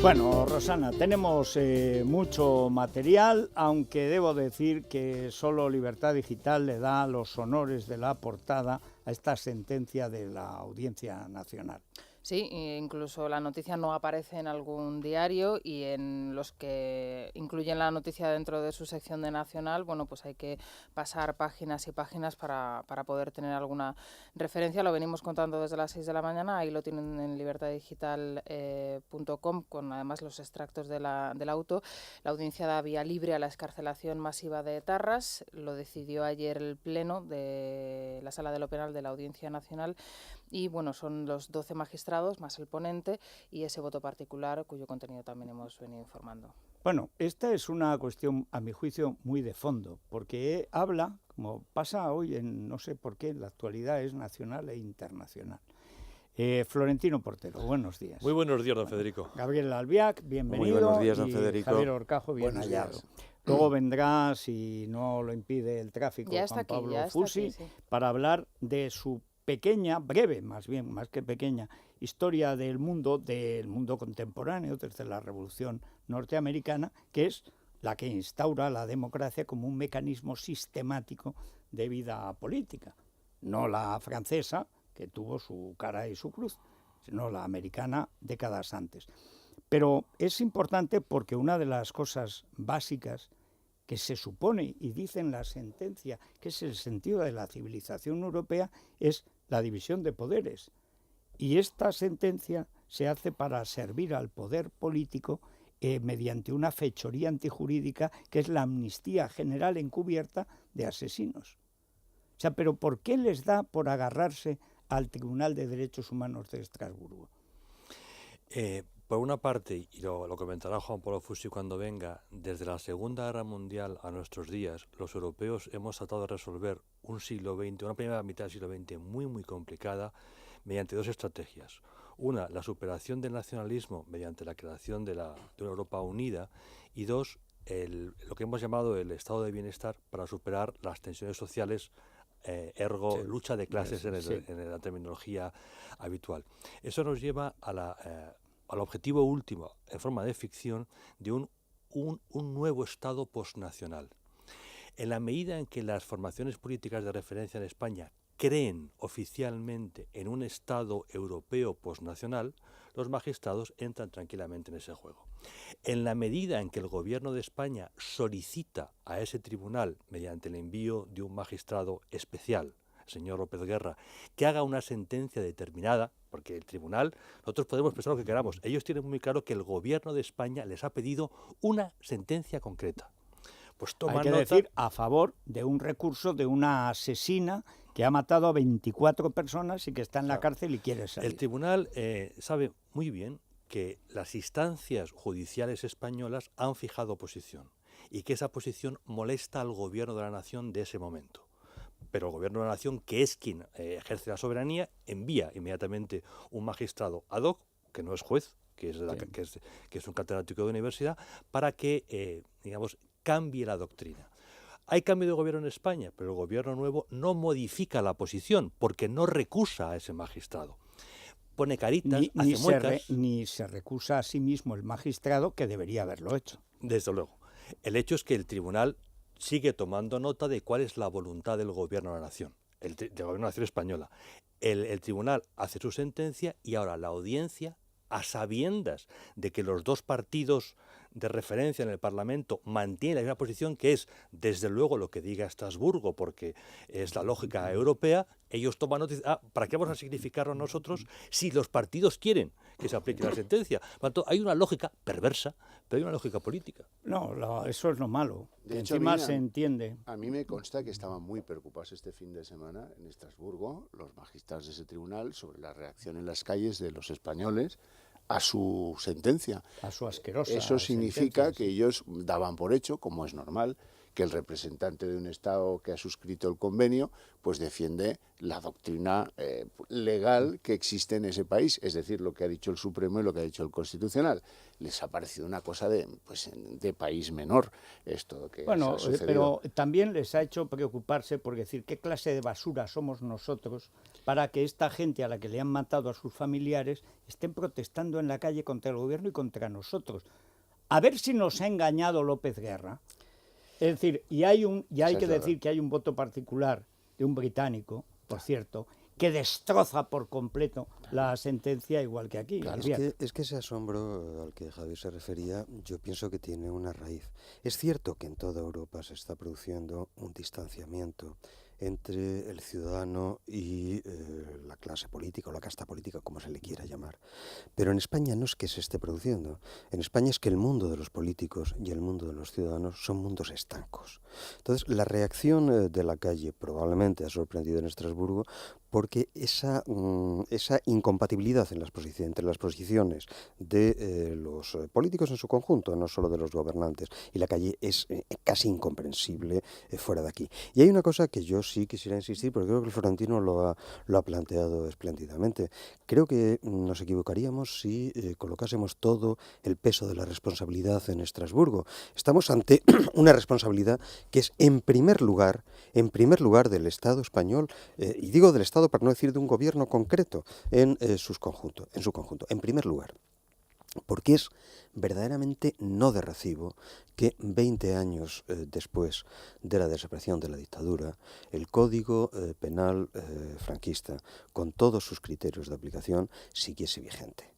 Bueno, Rosana, tenemos mucho material, aunque debo decir que solo Libertad Digital le da los honores de la portada a esta sentencia de la Audiencia Nacional. Sí, incluso la noticia no aparece en algún diario y en los que incluyen la noticia dentro de su sección de Nacional, bueno, pues hay que pasar páginas y páginas para poder tener alguna referencia. Lo venimos contando desde las 6 de la mañana, ahí lo tienen en libertaddigital.com con además los extractos del auto. La audiencia da vía libre a la excarcelación masiva de etarras, lo decidió ayer el Pleno de la Sala de lo Penal de la Audiencia Nacional. Y bueno, son los 12 magistrados más el ponente y ese voto particular cuyo contenido también hemos venido informando. Bueno, esta es una cuestión, a mi juicio, muy de fondo, porque habla, como pasa hoy en, no sé por qué, en la actualidad es nacional e internacional. Florentino Portero, buenos días. Muy buenos días, don Federico. Gabriel Albiac, bienvenido. Muy buenos días, don y Federico. Javier Horcajo, bien hallado. Luego vendrá, si no lo impide el tráfico, Juan Pablo Fusi, sí, para hablar de su pequeña, breve más bien, más que pequeña, historia del mundo contemporáneo desde la Revolución Norteamericana, que es la que instaura la democracia como un mecanismo sistemático de vida política. No la francesa, que tuvo su cara y su cruz, sino la americana décadas antes. Pero es importante porque una de las cosas básicas que se supone, y dice en la sentencia, que es el sentido de la civilización europea, es la división de poderes. Y esta sentencia se hace para servir al poder político mediante una fechoría antijurídica que es la amnistía general encubierta de asesinos. O sea, pero ¿por qué les da por agarrarse al Tribunal de Derechos Humanos de Estrasburgo? Por una parte, y lo comentará Juan Pablo Fusi cuando venga, desde la Segunda Guerra Mundial a nuestros días, los europeos hemos tratado de resolver un siglo XX, una primera mitad del siglo XX muy complicada, mediante dos estrategias. Una, la superación del nacionalismo mediante la creación de una Europa unida, y dos, lo que hemos llamado el estado de bienestar para superar las tensiones sociales, ergo sí, lucha de clases en la terminología habitual. Eso nos lleva al objetivo último, en forma de ficción, de un nuevo Estado postnacional. En la medida en que las formaciones políticas de referencia en España creen oficialmente en un Estado europeo postnacional, los magistrados entran tranquilamente en ese juego. En la medida en que el gobierno de España solicita a ese tribunal, mediante el envío de un magistrado especial, el señor López Guerra, que haga una sentencia determinada, porque el tribunal, nosotros podemos pensar lo que queramos, ellos tienen muy claro que el gobierno de España les ha pedido una sentencia concreta. Pues hay que decir a favor de un recurso de una asesina que ha matado a 24 personas y que está en la cárcel y quiere salir. El tribunal sabe muy bien que las instancias judiciales españolas han fijado posición y que esa posición molesta al gobierno de la nación de ese momento. Pero el gobierno de la nación, que es quien ejerce la soberanía, envía inmediatamente un magistrado ad hoc, que no es juez, que es un catedrático de universidad, para que, cambie la doctrina. Hay cambio de gobierno en España, pero el gobierno nuevo no modifica la posición porque no recusa a ese magistrado. Pone caritas, hace muecas. Ni se recusa a sí mismo el magistrado, que debería haberlo hecho. Desde luego. El hecho es que el tribunal sigue tomando nota de cuál es la voluntad del gobierno de la nación, del gobierno de la nación española. El tribunal hace su sentencia y ahora la audiencia, a sabiendas de que los dos partidos de referencia en el Parlamento mantienen la misma posición, que es, desde luego, lo que diga Estrasburgo, porque es la lógica europea, ellos toman noticia. ¿Para qué vamos a significarlo nosotros si los partidos quieren que se aplique la sentencia? Por tanto, hay una lógica perversa, pero hay una lógica política. No, eso es lo malo. De hecho, encima se entiende. A mí me consta que estaban muy preocupados este fin de semana en Estrasburgo, los magistrados de ese tribunal, sobre la reacción en las calles de los españoles a su sentencia. A su asquerosa Eso significa sentencia, que ellos daban por hecho, como es normal, que el representante de un Estado que ha suscrito el convenio pues defiende la doctrina legal que existe en ese país, es decir, lo que ha dicho el Supremo y lo que ha dicho el Constitucional. Les ha parecido una cosa de país menor esto que bueno, ha sucedido. Pero también les ha hecho preocuparse por decir qué clase de basura somos nosotros para que esta gente a la que le han matado a sus familiares estén protestando en la calle contra el gobierno y contra nosotros. A ver si nos ha engañado López Guerra. Es decir, y hay que decir que hay un voto particular de un británico, por cierto, que destroza por completo la sentencia, igual que aquí. Claro, es que ese asombro al que Javier se refería, yo pienso que tiene una raíz. Es cierto que en toda Europa se está produciendo un distanciamiento entre el ciudadano y la clase política o la casta política, como se le quiera llamar. Pero en España no es que se esté produciendo. En España es que el mundo de los políticos y el mundo de los ciudadanos son mundos estancos. Entonces, la reacción de la calle probablemente ha sorprendido en Estrasburgo porque esa incompatibilidad entre las posiciones de los políticos en su conjunto, no solo de los gobernantes, y la calle es casi incomprensible fuera de aquí. Y hay una cosa que yo sí quisiera insistir, porque creo que el Florentino lo ha planteado espléndidamente. Creo que nos equivocaríamos si colocásemos todo el peso de la responsabilidad en Estrasburgo. Estamos ante una responsabilidad que es en primer lugar del Estado español, y digo del Estado para no decir de un gobierno concreto en su conjunto. En primer lugar, porque es verdaderamente no de recibo que 20 años después de la desaparición de la dictadura, el Código Penal franquista, con todos sus criterios de aplicación, siguiese vigente.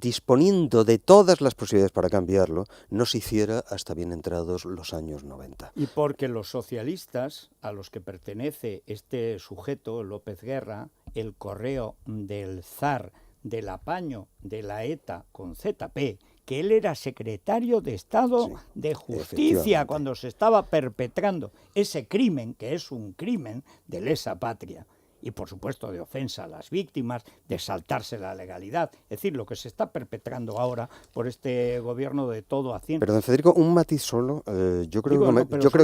Disponiendo de todas las posibilidades para cambiarlo, no se hiciera hasta bien entrados los años 90. Y porque los socialistas, a los que pertenece este sujeto, López Guerra, el correo del zar, del apaño de la ETA con ZP, que él era secretario de Estado de Justicia cuando se estaba perpetrando ese crimen, que es un crimen de lesa patria, y por supuesto de ofensa a las víctimas, de saltarse la legalidad, es decir, lo que se está perpetrando ahora por este gobierno de todo a 100. Pero, don Federico, un matiz solo, yo creo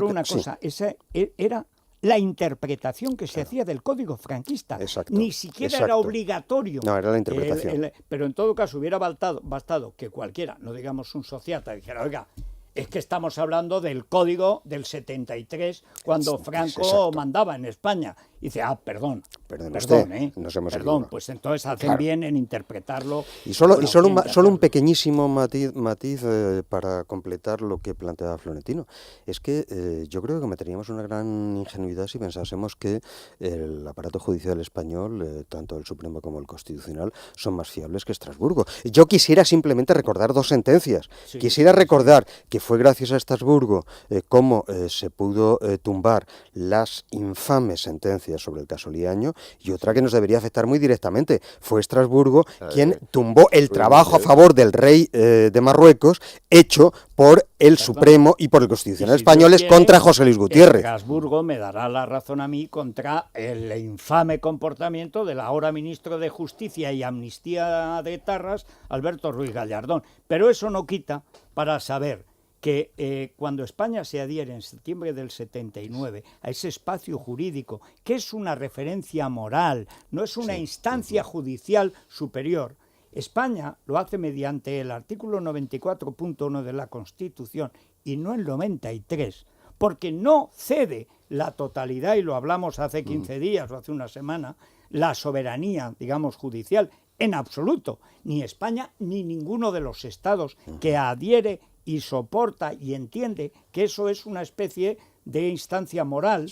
una cosa, esa era la interpretación que se hacía del Código franquista. Exacto, ni siquiera era obligatorio. No, era la interpretación. Pero en todo caso hubiera bastado que cualquiera, no digamos un sociata, dijera, oiga, es que estamos hablando del Código del 73, cuando Franco mandaba en España. Y dice, perdón, nos hemos equivocado. Pues entonces hacen bien en interpretarlo. Y solo un pequeñísimo matiz para completar lo que planteaba Florentino. Es que yo creo que cometeríamos una gran ingenuidad si pensásemos que el aparato judicial español, tanto el Supremo como el Constitucional, son más fiables que Estrasburgo. Yo quisiera simplemente recordar dos sentencias. Quisiera recordar que fue gracias a Estrasburgo cómo se pudo tumbar las infames sentencias sobre el caso Liaño, y otra que nos debería afectar muy directamente. Fue Estrasburgo quien tumbó el trabajo a favor del rey de Marruecos hecho por el Supremo y por el Constitucional españoles contra José Luis Gutiérrez. Estrasburgo me dará la razón a mí contra el infame comportamiento del ahora ministro de Justicia y Amnistía de Etarras, Alberto Ruiz Gallardón. Pero eso no quita para saber que cuando España se adhiere en septiembre del 79 a ese espacio jurídico, que es una referencia moral, no es una instancia judicial superior, España lo hace mediante el artículo 94.1 de la Constitución y no el 93, porque no cede la totalidad, y lo hablamos hace 15 días o hace una semana, la soberanía, digamos, judicial, en absoluto, ni España ni ninguno de los estados que adhiere y soporta y entiende que eso es una especie de instancia moral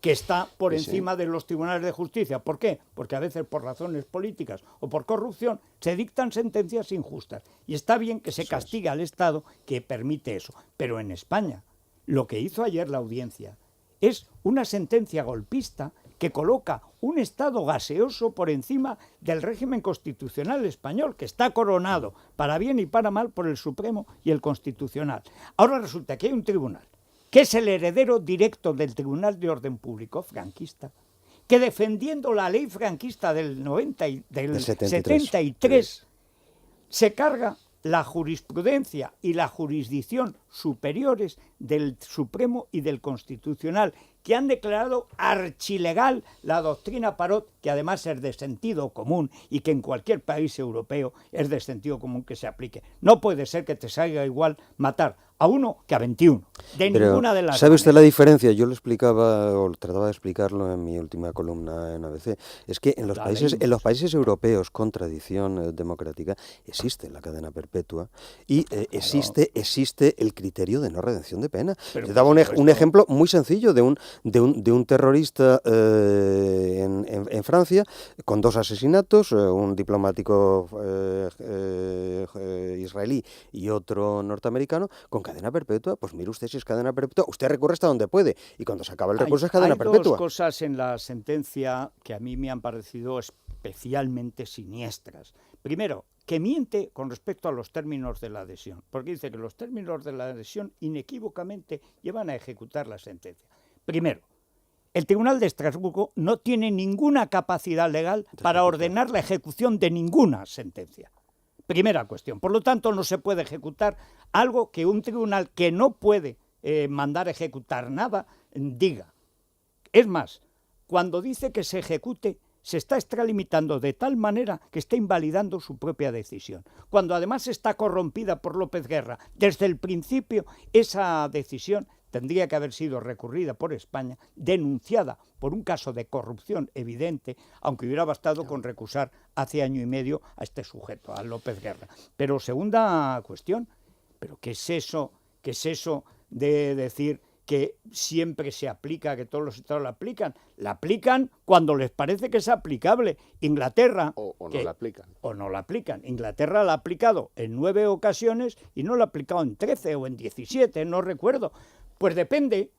que está por encima de los tribunales de justicia. ¿Por qué? Porque a veces por razones políticas o por corrupción se dictan sentencias injustas. Y está bien que se castigue al Estado que permite eso. Pero en España, lo que hizo ayer la audiencia es una sentencia golpista que coloca un Estado gaseoso por encima del régimen constitucional español, que está coronado para bien y para mal por el Supremo y el Constitucional. Ahora resulta que hay un tribunal, que es el heredero directo del Tribunal de Orden Público franquista, que defendiendo la ley franquista del 73 se carga la jurisprudencia y la jurisdicción superiores del Supremo y del Constitucional, que han declarado archilegal la doctrina Parot, que además es de sentido común y que en cualquier país europeo es de sentido común que se aplique. No puede ser que te salga igual matar a uno que a 21. Pero, ninguna de las ¿sabe usted maneras. la diferencia? Yo lo explicaba, o trataba de explicarlo en mi última columna en ABC. Es que en los países europeos con tradición democrática existe la cadena perpetua y existe el criterio de no redención de pena. Pero Yo daba un ejemplo muy sencillo de un terrorista en Francia con 2 asesinatos, un diplomático israelí y otro norteamericano, con cadena perpetua. Pues mire usted si es cadena perpetua, usted recurre hasta donde puede y cuando se acaba el recurso es cadena perpetua. Hay 2 cosas en la sentencia que a mí me han parecido especialmente siniestras. Primero, que miente con respecto a los términos de la adhesión, porque dice que los términos de la adhesión inequívocamente llevan a ejecutar la sentencia. Primero, el Tribunal de Estrasburgo no tiene ninguna capacidad legal para ordenar la ejecución de ninguna sentencia. Primera cuestión. Por lo tanto, no se puede ejecutar algo que un tribunal que no puede mandar ejecutar nada diga. Es más, cuando dice que se ejecute, se está extralimitando de tal manera que está invalidando su propia decisión. Cuando además está corrompida por López Guerra, desde el principio esa decisión tendría que haber sido recurrida por España, denunciada por un caso de corrupción evidente, aunque hubiera bastado con recusar hace año y medio a este sujeto, a López Guerra. Pero segunda cuestión, ¿pero qué es eso de decir que siempre se aplica, que todos los estados la aplican? La aplican cuando les parece que es aplicable. Inglaterra... O no la aplican. O no la aplican. Inglaterra la ha aplicado en 9 ocasiones y no la ha aplicado en 13 o en 17, no recuerdo. Pues depende.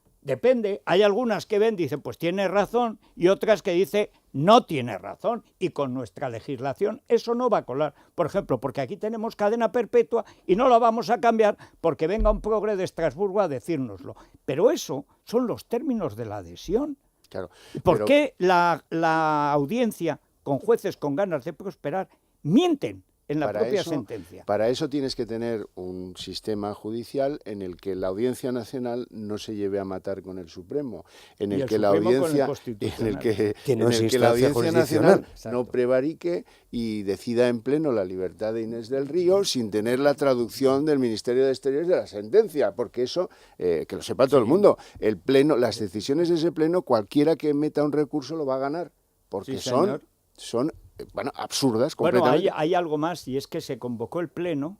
Hay algunas que ven, dicen, pues tiene razón, y otras que dicen, no tiene razón, y con nuestra legislación eso no va a colar. Por ejemplo, porque aquí tenemos cadena perpetua y no la vamos a cambiar porque venga un progre de Estrasburgo a decírnoslo. Pero eso son los términos de la adhesión. Claro, ¿Por qué la audiencia, con jueces con ganas de prosperar, mienten en la propia sentencia? Para eso tienes que tener un sistema judicial en el que la Audiencia Nacional no se lleve a matar con el Supremo, en el que la Audiencia Nacional no prevarique y decida en pleno la libertad de Inés del Río sin tener la traducción del Ministerio de Exteriores de la sentencia, porque eso, que lo sepa todo el mundo, el pleno, las decisiones de ese pleno, cualquiera que meta un recurso lo va a ganar, porque son absurdas completamente. Bueno, hay algo más, y es que se convocó el Pleno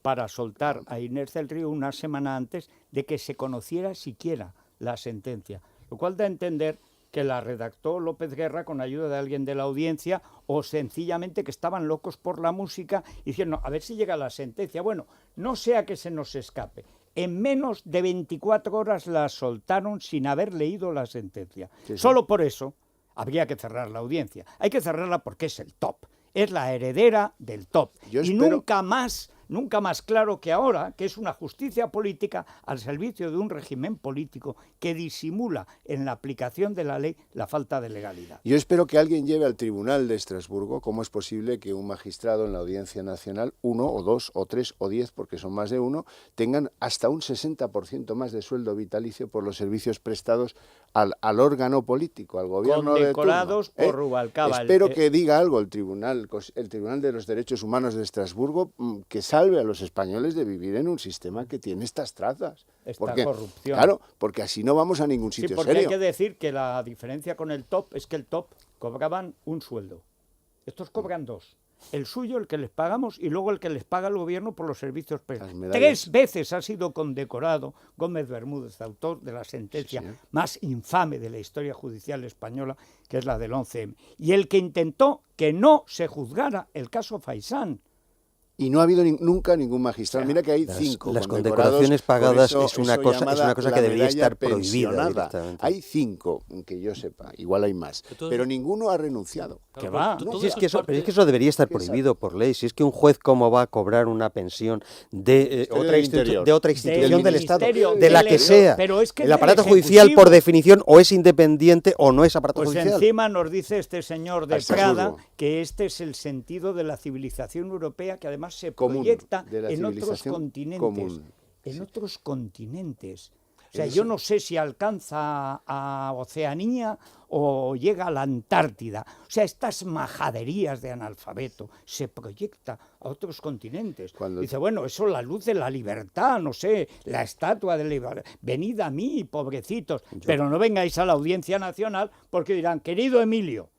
para soltar a Inés del Río una semana antes de que se conociera siquiera la sentencia, lo cual da a entender que la redactó López Guerra con ayuda de alguien de la audiencia o sencillamente que estaban locos por la música y dijeron, a ver si llega la sentencia. Bueno, no sea que se nos escape. En menos de 24 horas la soltaron sin haber leído la sentencia. Sí. Solo por eso habría que cerrar la audiencia. Hay que cerrarla porque es el top, es la heredera del top. Y nunca más claro que ahora, que es una justicia política al servicio de un régimen político que disimula en la aplicación de la ley la falta de legalidad. Yo espero que alguien lleve al Tribunal de Estrasburgo cómo es posible que un magistrado en la Audiencia Nacional, 1 o 2 o 3 o 10, porque son más de uno, tengan hasta un 60% más de sueldo vitalicio por los servicios prestados al órgano político, al gobierno de turno. Condecorados por Rubalcaba. Espero que diga algo el Tribunal de los Derechos Humanos de Estrasburgo que salve a los españoles de vivir en un sistema que tiene estas trazas. Corrupción. Claro, porque así no vamos a ningún sitio porque serio. Hay que decir que la diferencia con el top es que el top cobraban un sueldo. Estos cobran 2. El suyo, el que les pagamos, y luego el que les paga el gobierno por los servicios prestados. 3 veces ha sido condecorado Gómez Bermúdez, autor de la sentencia más infame de la historia judicial española, que es la del 11M. Y el que intentó que no se juzgara el caso Faisán. Y no ha habido nunca ningún magistrado. Mira que hay 5 Las condecoraciones pagadas es una cosa que debería estar prohibida directamente. Hay 5, que yo sepa, igual hay más. Pero ninguno ha renunciado. ¿Qué va? Si es que eso debería estar prohibido por ley. Si es que un juez, ¿cómo va a cobrar una pensión de otra institución del Estado? De la que sea. Pero es que el aparato judicial, por definición, o es independiente o no es aparato judicial. Pues encima nos dice este señor de Prada que este es el sentido de la civilización europea, que además además se común, proyecta de la en otros civilización continentes. común. En otros continentes. O sea, yo no sé si alcanza a Oceanía o llega a la Antártida. O sea, estas majaderías de analfabeto se proyecta a otros continentes. Dice, bueno, eso es la luz de la libertad, no sé, la estatua de la libertad. Venid a mí, pobrecitos, pero no vengáis a la Audiencia Nacional porque dirán, querido Emilio,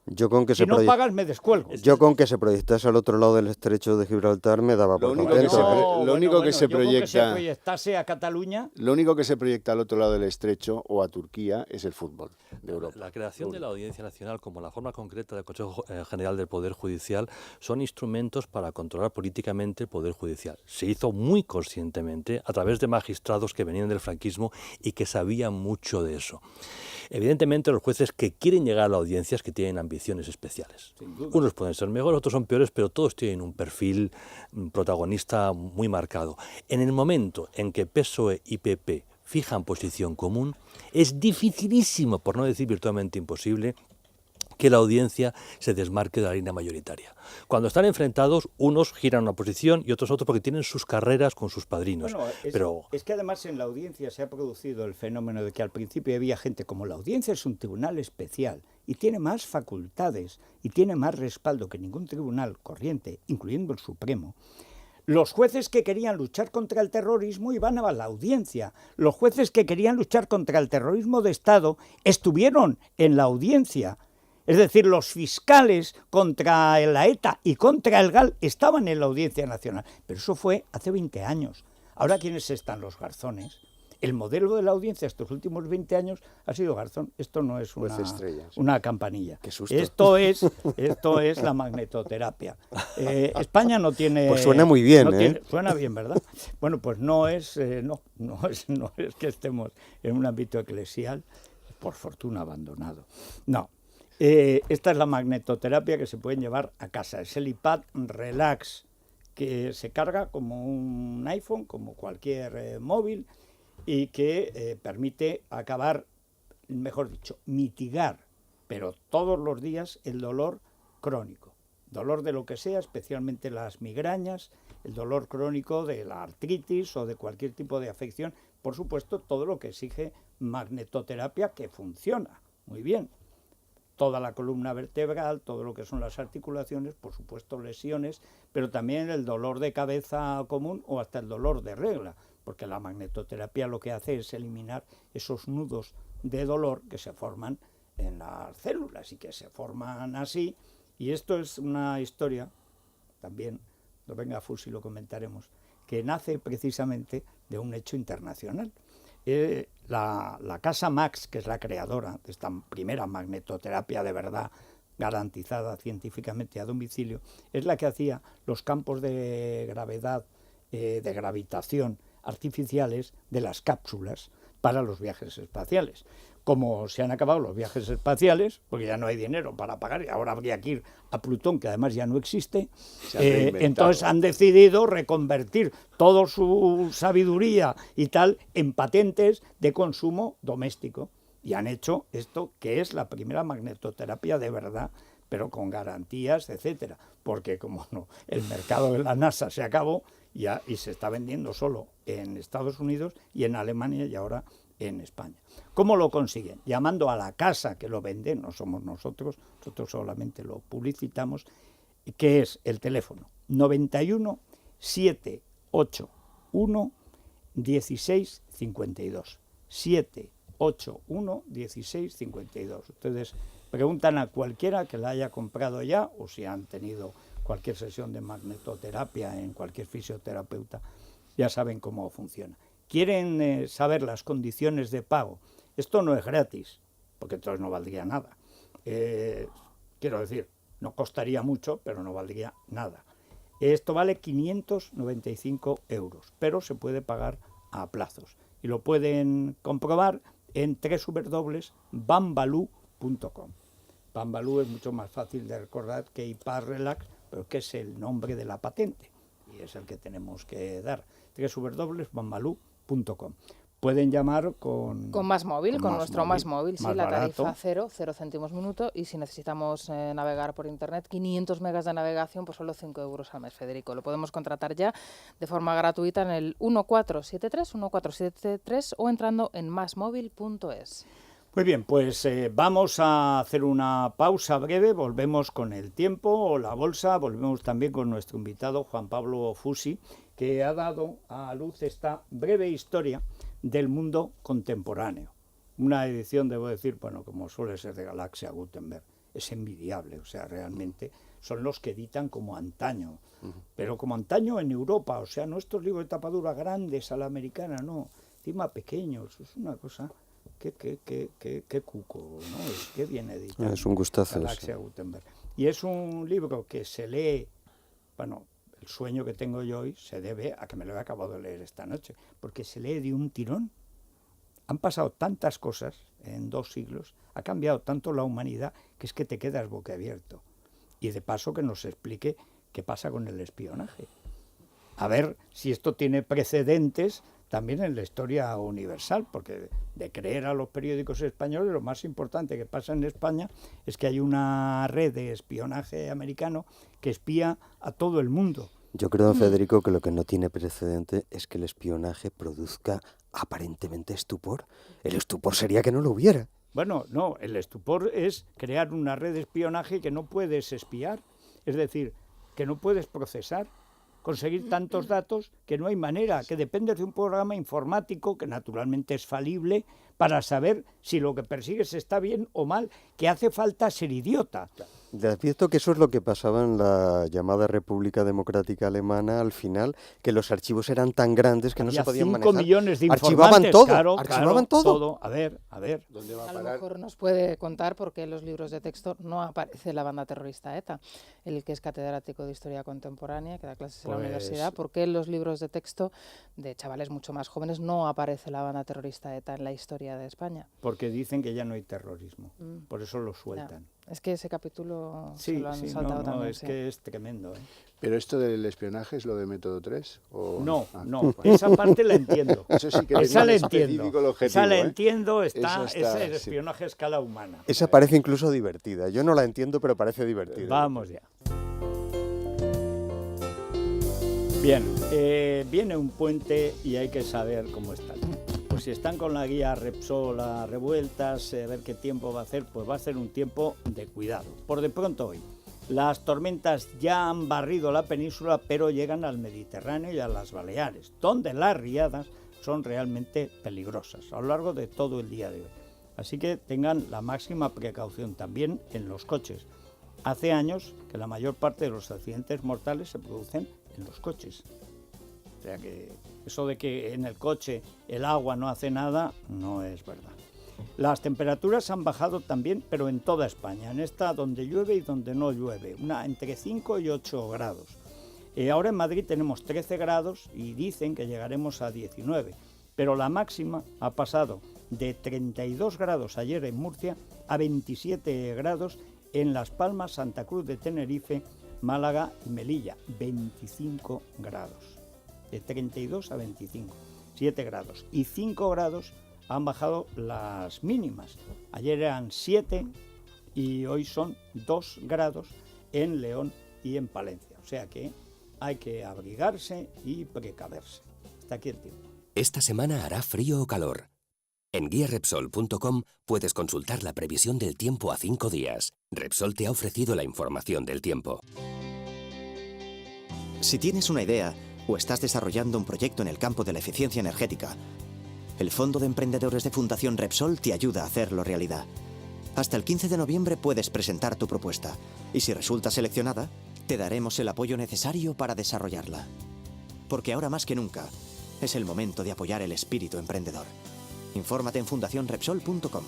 si no pagas me descuelgo. Yo con que se proyectase al otro lado del estrecho de Gibraltar me daba por contento. Lo único que se proyectase a Cataluña. Lo único que se proyecta al otro lado del estrecho o a Turquía es el fútbol de Europa. La creación de la Audiencia Nacional como la forma concreta del Consejo General del Poder Judicial son instrumentos para controlar políticamente el Poder Judicial. Se hizo muy conscientemente a través de magistrados que venían del franquismo y que sabían mucho de eso. Evidentemente los jueces que quieren llegar a la audiencia es que tienen ambiciones especiales. Unos pueden ser mejores, otros son peores, pero todos tienen un perfil protagonista muy marcado. En el momento en que PSOE y PP fijan posición común, es dificilísimo, por no decir virtualmente imposible, que la audiencia se desmarque de la línea mayoritaria. Cuando están enfrentados, unos giran una posición y otros porque tienen sus carreras con sus padrinos. Bueno, es que además en la audiencia se ha producido el fenómeno de que al principio había gente, como la audiencia es un tribunal especial y tiene más facultades y tiene más respaldo que ningún tribunal corriente, incluyendo el Supremo. Los jueces que querían luchar contra el terrorismo iban a la audiencia. Los jueces que querían luchar contra el terrorismo de Estado estuvieron en la audiencia. Es decir, los fiscales contra la ETA y contra el GAL estaban en la Audiencia Nacional. Pero eso fue hace 20 años. Ahora, ¿quiénes están los garzones? El modelo de la audiencia estos últimos 20 años ha sido garzón. Esto no es una campanilla. Qué susto. Esto es la magnetoterapia. España no tiene... Pues suena muy bien, Suena bien, ¿verdad? Bueno, pues no es que estemos en un ámbito eclesial, por fortuna abandonado. No. Esta es la magnetoterapia que se pueden llevar a casa. Es el iPad Relax, que se carga como un iPhone, como cualquier móvil, y que permite acabar, mejor dicho, mitigar, pero todos los días, el dolor crónico. Dolor de lo que sea, especialmente las migrañas, el dolor crónico de la artritis o de cualquier tipo de afección. Por supuesto, todo lo que exige magnetoterapia, que funciona muy bien. Toda la columna vertebral, todo lo que son las articulaciones, por supuesto lesiones, pero también el dolor de cabeza común o hasta el dolor de regla, porque la magnetoterapia lo que hace es eliminar esos nudos de dolor que se forman en las células y que se forman así. Y esto es una historia, también, no venga Fusi, lo comentaremos, que nace precisamente de un hecho internacional. La Casa Max, que es la creadora de esta primera magnetoterapia de verdad garantizada científicamente a domicilio, es la que hacía los campos de gravedad, de gravitación artificiales de las cápsulas para los viajes espaciales. Como se han acabado los viajes espaciales, porque ya no hay dinero para pagar, y ahora habría que ir a Plutón, que además ya no existe, entonces han decidido reconvertir toda su sabiduría y tal en patentes de consumo doméstico. Y han hecho esto, que es la primera magnetoterapia de verdad, pero con garantías, etcétera. Porque como no, el mercado de la NASA se acabó ya, y se está vendiendo solo en Estados Unidos y en Alemania y ahora en España. ¿Cómo lo consiguen? Llamando a la casa que lo vende, no somos nosotros solamente lo publicitamos, que es el teléfono 91 781 1652. 781 1652. Ustedes preguntan a cualquiera que la haya comprado ya o si han tenido cualquier sesión de magnetoterapia en cualquier fisioterapeuta, ya saben cómo funciona. ¿Quieren saber las condiciones de pago? Esto no es gratis, porque entonces no valdría nada. Quiero decir, no costaría mucho, pero no valdría nada. Esto vale 595 €, pero se puede pagar a plazos. Y lo pueden comprobar en www.bambaloo.com. Bambaloo es mucho más fácil de recordar que iPad Relax, pero que es el nombre de la patente y es el que tenemos que dar. www.bambaloo.com. pueden llamar con Más Móvil, con nuestro Más Móvil, sí, la barato. tarifa 0 céntimos minuto, y si necesitamos navegar por internet, 500 megas de navegación, pues solo 5 euros al mes, Federico. Lo podemos contratar ya de forma gratuita en el 1473 o entrando en masmóvil.es. Muy bien, pues vamos a hacer una pausa breve, volvemos con el tiempo o la bolsa, volvemos también con nuestro invitado Juan Pablo Fusi, que ha dado a luz esta breve historia del mundo contemporáneo. Una edición, debo decir, bueno, como suele ser de Galaxia Gutenberg, es envidiable, o sea, realmente son los que editan como antaño, pero como antaño en Europa, o sea, no estos libros de tapadura grandes a la americana, no, encima pequeños, es una cosa... Qué cuco, ¿no? Qué bien editado. Es un gustazo. Galaxia Gutenberg. Y es un libro que se lee, bueno, el sueño que tengo yo hoy se debe a que me lo he acabado de leer esta noche, porque se lee de un tirón. Han pasado tantas cosas en 2 siglos, ha cambiado tanto la humanidad, que es que te quedas boquiabierto. Y de paso que nos explique qué pasa con el espionaje. A ver si esto tiene precedentes también en la historia universal, porque de creer a los periódicos españoles, lo más importante que pasa en España es que hay una red de espionaje americano que espía a todo el mundo. Yo creo, Federico, que lo que no tiene precedente es que el espionaje produzca aparentemente estupor. El estupor sería que no lo hubiera. Bueno, no, el estupor es crear una red de espionaje que no puedes espiar, es decir, que no puedes procesar, conseguir tantos datos que no hay manera, que dependes de un programa informático que naturalmente es falible para saber si lo que persigues está bien o mal, que hace falta ser idiota. Te advierto que eso es lo que pasaba en la llamada República Democrática Alemana al final, que los archivos eran tan grandes que no se podían manejar. 5 millones de archivaban informantes, todo, archivaban todo. A ver. ¿Dónde va a A lo parar? mejor nos puede contar por qué en los libros de texto no aparece la banda terrorista ETA, el que es catedrático de Historia Contemporánea, que da clases en la universidad, por qué en los libros de texto de chavales mucho más jóvenes no aparece la banda terrorista ETA en la historia de España. Porque dicen que ya no hay terrorismo, por eso lo sueltan. Ya. Es que ese capítulo Sí, se lo han saltado también. Es que es tremendo. ¿Pero esto del espionaje es lo de método 3? ¿O? No, Bueno. esa parte la entiendo. Eso sí que esa la tenía específico el objetivo, esa la ¿eh? entiendo, es sí. el espionaje a escala humana. Esa parece incluso divertida. Yo no la entiendo, pero parece divertida. Vamos ya. Bien, viene un puente y hay que saber cómo está. Pues si están con la guía Repsol a revueltas, a ver qué tiempo va a hacer, pues va a ser un tiempo de cuidado. Por de pronto hoy, las tormentas ya han barrido la península, pero llegan al Mediterráneo y a las Baleares, donde las riadas son realmente peligrosas a lo largo de todo el día de hoy. Así que tengan la máxima precaución también en los coches. Hace años que la mayor parte de los accidentes mortales se producen en los coches. O sea que eso de que en el coche el agua no hace nada, no es verdad. Las temperaturas han bajado también, pero en toda España, en esta donde llueve y donde no llueve, entre 5 y 8 grados. Ahora en Madrid tenemos 13 grados y dicen que llegaremos a 19, pero la máxima ha pasado de 32 grados ayer en Murcia a 27 grados en Las Palmas, Santa Cruz de Tenerife, Málaga y Melilla, 25 grados. De 32 a 25, 7 grados. Y 5 grados han bajado las mínimas. Ayer eran 7 y hoy son 2 grados en León y en Palencia. O sea que hay que abrigarse y precaverse. Hasta aquí el tiempo. Esta semana hará frío o calor. En guiarepsol.com puedes consultar la previsión del tiempo a 5 días. Repsol te ha ofrecido la información del tiempo. Si tienes una idea o estás desarrollando un proyecto en el campo de la eficiencia energética, el Fondo de Emprendedores de Fundación Repsol te ayuda a hacerlo realidad. Hasta el 15 de noviembre puedes presentar tu propuesta y si resulta seleccionada, te daremos el apoyo necesario para desarrollarla. Porque ahora más que nunca, es el momento de apoyar el espíritu emprendedor. Infórmate en fundacionrepsol.com.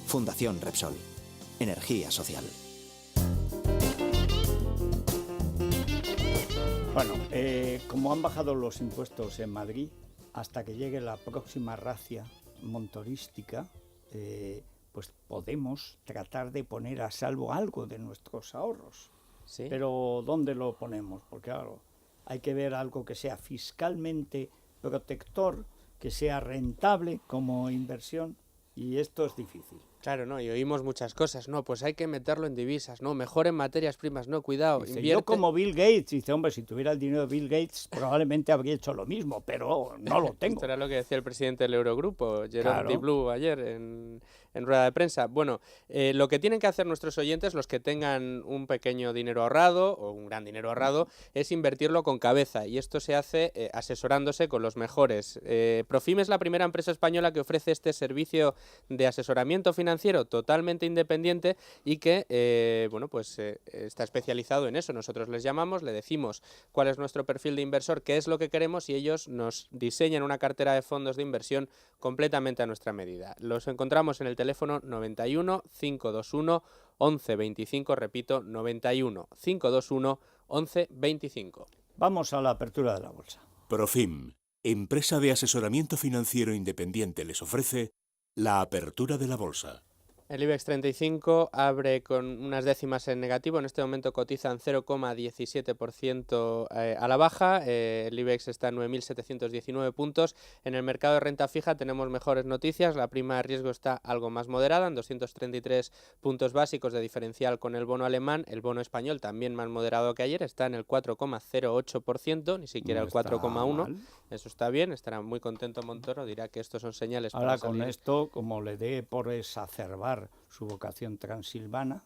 Fundación Repsol. Energía social. Bueno, como han bajado los impuestos en Madrid, hasta que llegue la próxima racia montorística, pues podemos tratar de poner a salvo algo de nuestros ahorros. ¿Sí? Pero ¿dónde lo ponemos? Porque claro, hay que ver algo que sea fiscalmente protector, que sea rentable como inversión, y esto es difícil. Claro, ¿no? Y oímos muchas cosas, no, pues hay que meterlo en divisas, no, mejor en materias primas, no, cuidado, Dice, invierte... yo como Bill Gates, dice, hombre, si tuviera el dinero de Bill Gates probablemente habría hecho lo mismo, pero no lo tengo. Esto era lo que decía el presidente del Eurogrupo, Jerome Dijsselbloem, ayer en rueda de prensa. Bueno, lo que tienen que hacer nuestros oyentes, los que tengan un pequeño dinero ahorrado o un gran dinero ahorrado, es invertirlo con cabeza, y esto se hace asesorándose con los mejores. Profim es la primera empresa española que ofrece este servicio de asesoramiento financiero totalmente independiente y que está especializado en eso. Nosotros les llamamos, le decimos cuál es nuestro perfil de inversor, qué es lo que queremos, y ellos nos diseñan una cartera de fondos de inversión completamente a nuestra medida. Los encontramos en el teléfono 91 521 11 25, repito, 91 521 11 25. Vamos a la apertura de la bolsa. Profim, empresa de asesoramiento financiero independiente, les ofrece la apertura de la bolsa. El IBEX 35 abre con unas décimas en negativo, en este momento cotizan 0,17% a la baja, el IBEX está en 9.719 puntos. En el mercado de renta fija tenemos mejores noticias, la prima de riesgo está algo más moderada, en 233 puntos básicos de diferencial con el bono alemán, el bono español también más moderado que ayer, está en el 4,08%, ni siquiera el 4,1%, eso está bien, estará muy contento Montoro, dirá que estos son señales ahora para salir. Con esto, como le dé por exacerbar su vocación transilvana,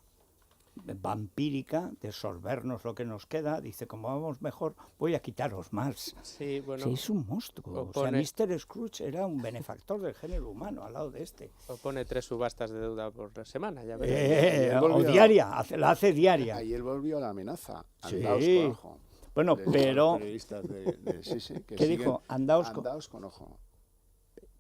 vampírica, de sorbernos lo que nos queda, dice, como vamos mejor, voy a quitaros más. Sí, bueno, sí, es un monstruo. Opone... O sea, Mr. Scrooge era un benefactor del género humano al lado de este. Opone 3 subastas de deuda por semana, ya o diaria, la hace diaria. Ayer volvió a la amenaza. Andaos con ojo. Bueno, pero... ¿Qué dijo? Andaos con ojo.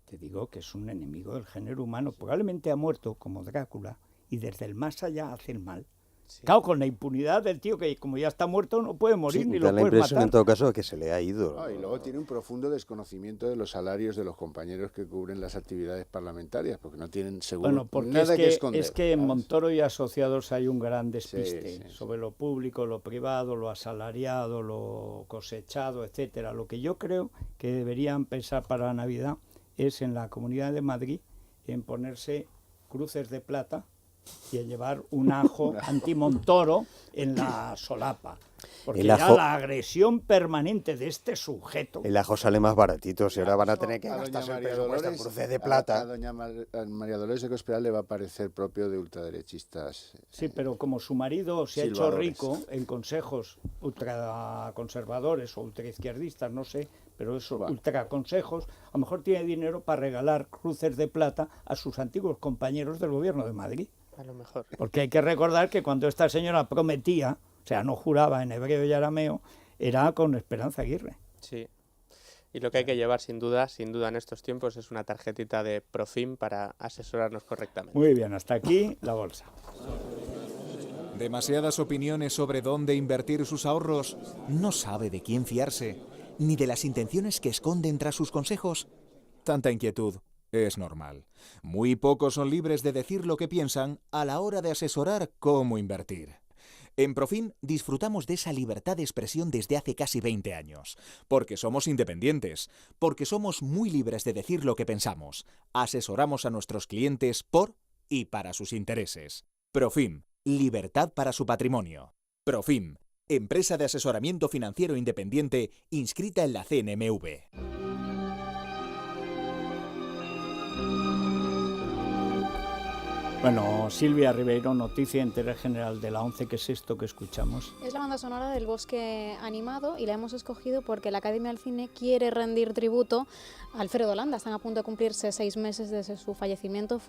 Te digo que es un enemigo del género humano. Probablemente ha muerto como Drácula y desde el más allá hace el mal. Sí. Claro, con la impunidad del tío que como ya está muerto no puede morir ni lo puede matar. Da la impresión en todo caso que se le ha ido. Y luego tiene un profundo desconocimiento de los salarios de los compañeros que cubren las actividades parlamentarias, porque no tienen seguro nada que esconder. Es que en Montoro y asociados hay un gran despiste sobre lo público, lo privado, lo asalariado, lo cosechado, etcétera. Lo que yo creo que deberían pensar para la Navidad es en la Comunidad de Madrid en ponerse cruces de plata y en llevar un ajo anti-Montoro en la solapa. Porque ya la agresión permanente de este sujeto... El ajo sale más baratito, si ahora van a tener que gastarse el presupuesto en cruces de plata. A doña María Dolores de Cospedal le va a parecer propio de ultraderechistas. Sí, pero como su marido se ha hecho rico en consejos ultraconservadores o ultraizquierdistas, no sé, pero eso, ultraconsejos, a lo mejor tiene dinero para regalar cruces de plata a sus antiguos compañeros del gobierno de Madrid. A lo mejor. Porque hay que recordar que cuando esta señora prometía, o sea, no juraba en hebreo y arameo, era con Esperanza Aguirre. Sí. Y lo que hay que llevar sin duda en estos tiempos es una tarjetita de Profim para asesorarnos correctamente. Muy bien, hasta aquí la bolsa. Demasiadas opiniones sobre dónde invertir sus ahorros. No sabe de quién fiarse, ni de las intenciones que esconden tras sus consejos. Tanta inquietud es normal. Muy pocos son libres de decir lo que piensan a la hora de asesorar cómo invertir. En Profim disfrutamos de esa libertad de expresión desde hace casi 20 años, porque somos independientes, porque somos muy libres de decir lo que pensamos. Asesoramos a nuestros clientes por y para sus intereses. Profim, libertad para su patrimonio. Profim, empresa de asesoramiento financiero independiente inscrita en la CNMV. Bueno, Silvia Ribeiro, noticia de interés general de la 11, ¿qué es esto que escuchamos? Es la banda sonora del Bosque Animado y la hemos escogido porque la Academia del Cine quiere rendir tributo a Alfredo Landa. Están a punto de cumplirse 6 meses desde su fallecimiento,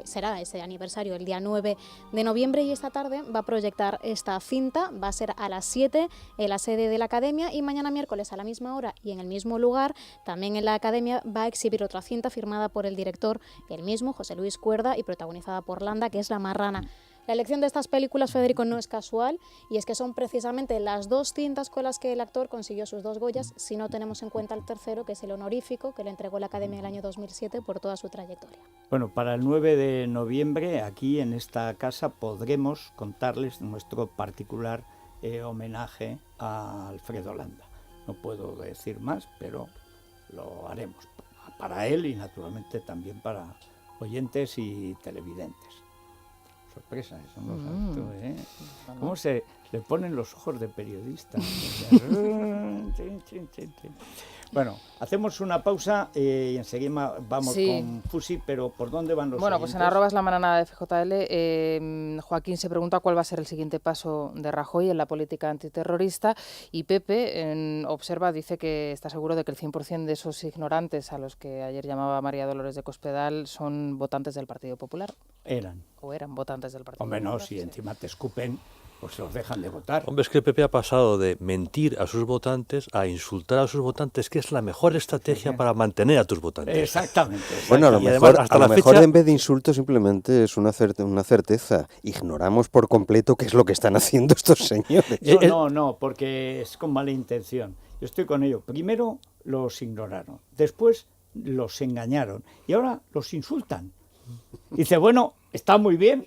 será ese aniversario el día 9 de noviembre y esta tarde va a proyectar esta cinta, va a ser a las 7 en la sede de la Academia y mañana miércoles a la misma hora y en el mismo lugar, también en la Academia, va a exhibir otra cinta firmada por el director, el mismo, José Luis Cuerda, y protagonizada por Landa, que es La Marrana. La elección de estas películas, Federico, no es casual y es que son precisamente las 2 cintas con las que el actor consiguió sus 2 Goyas, si no tenemos en cuenta el tercero, que es el honorífico que le entregó la Academia el año 2007 por toda su trayectoria. Bueno, para el 9 de noviembre aquí en esta casa podremos contarles nuestro particular homenaje a Alfredo Landa. No puedo decir más, pero lo haremos. para él y naturalmente también para oyentes y televidentes. Sorpresa, eso no sabes tú, ¿eh? ¿Cómo se le ponen los ojos de periodista? Bueno, hacemos una pausa y enseguida vamos con Fusi, pero ¿por dónde van los Bueno, oyentes? pues en @lamanada de FJL, Joaquín se pregunta cuál va a ser el siguiente paso de Rajoy en la política antiterrorista, y Pepe observa, dice que está seguro de que el 100% de esos ignorantes a los que ayer llamaba María Dolores de Cospedal son votantes del Partido Popular. Eran votantes del Partido Popular. Popular. No, si encima te escupen, pues los dejan de votar. Hombre, es que el PP ha pasado de mentir a sus votantes a insultar a sus votantes, que es la mejor estrategia para mantener a tus votantes. Exactamente. Bueno, a lo mejor, fecha... en vez de insulto simplemente es una certeza. Ignoramos por completo qué es lo que están haciendo estos señores. No, porque es con mala intención. Yo estoy con ello. Primero los ignoraron, después los engañaron y ahora los insultan. Dice, bueno, está muy bien,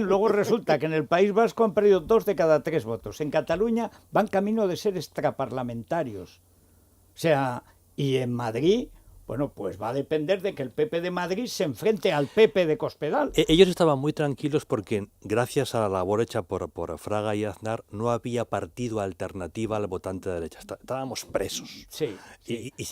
luego resulta que en el País Vasco han perdido 2 de cada 3 votos, en Cataluña van camino de ser extraparlamentarios, o sea, y en Madrid, bueno, pues va a depender de que el PP de Madrid se enfrente al PP de Cospedal. Ellos estaban muy tranquilos porque gracias a la labor hecha por Fraga y Aznar no había partido alternativa al votante de derecha. Estábamos presos. Sí. Y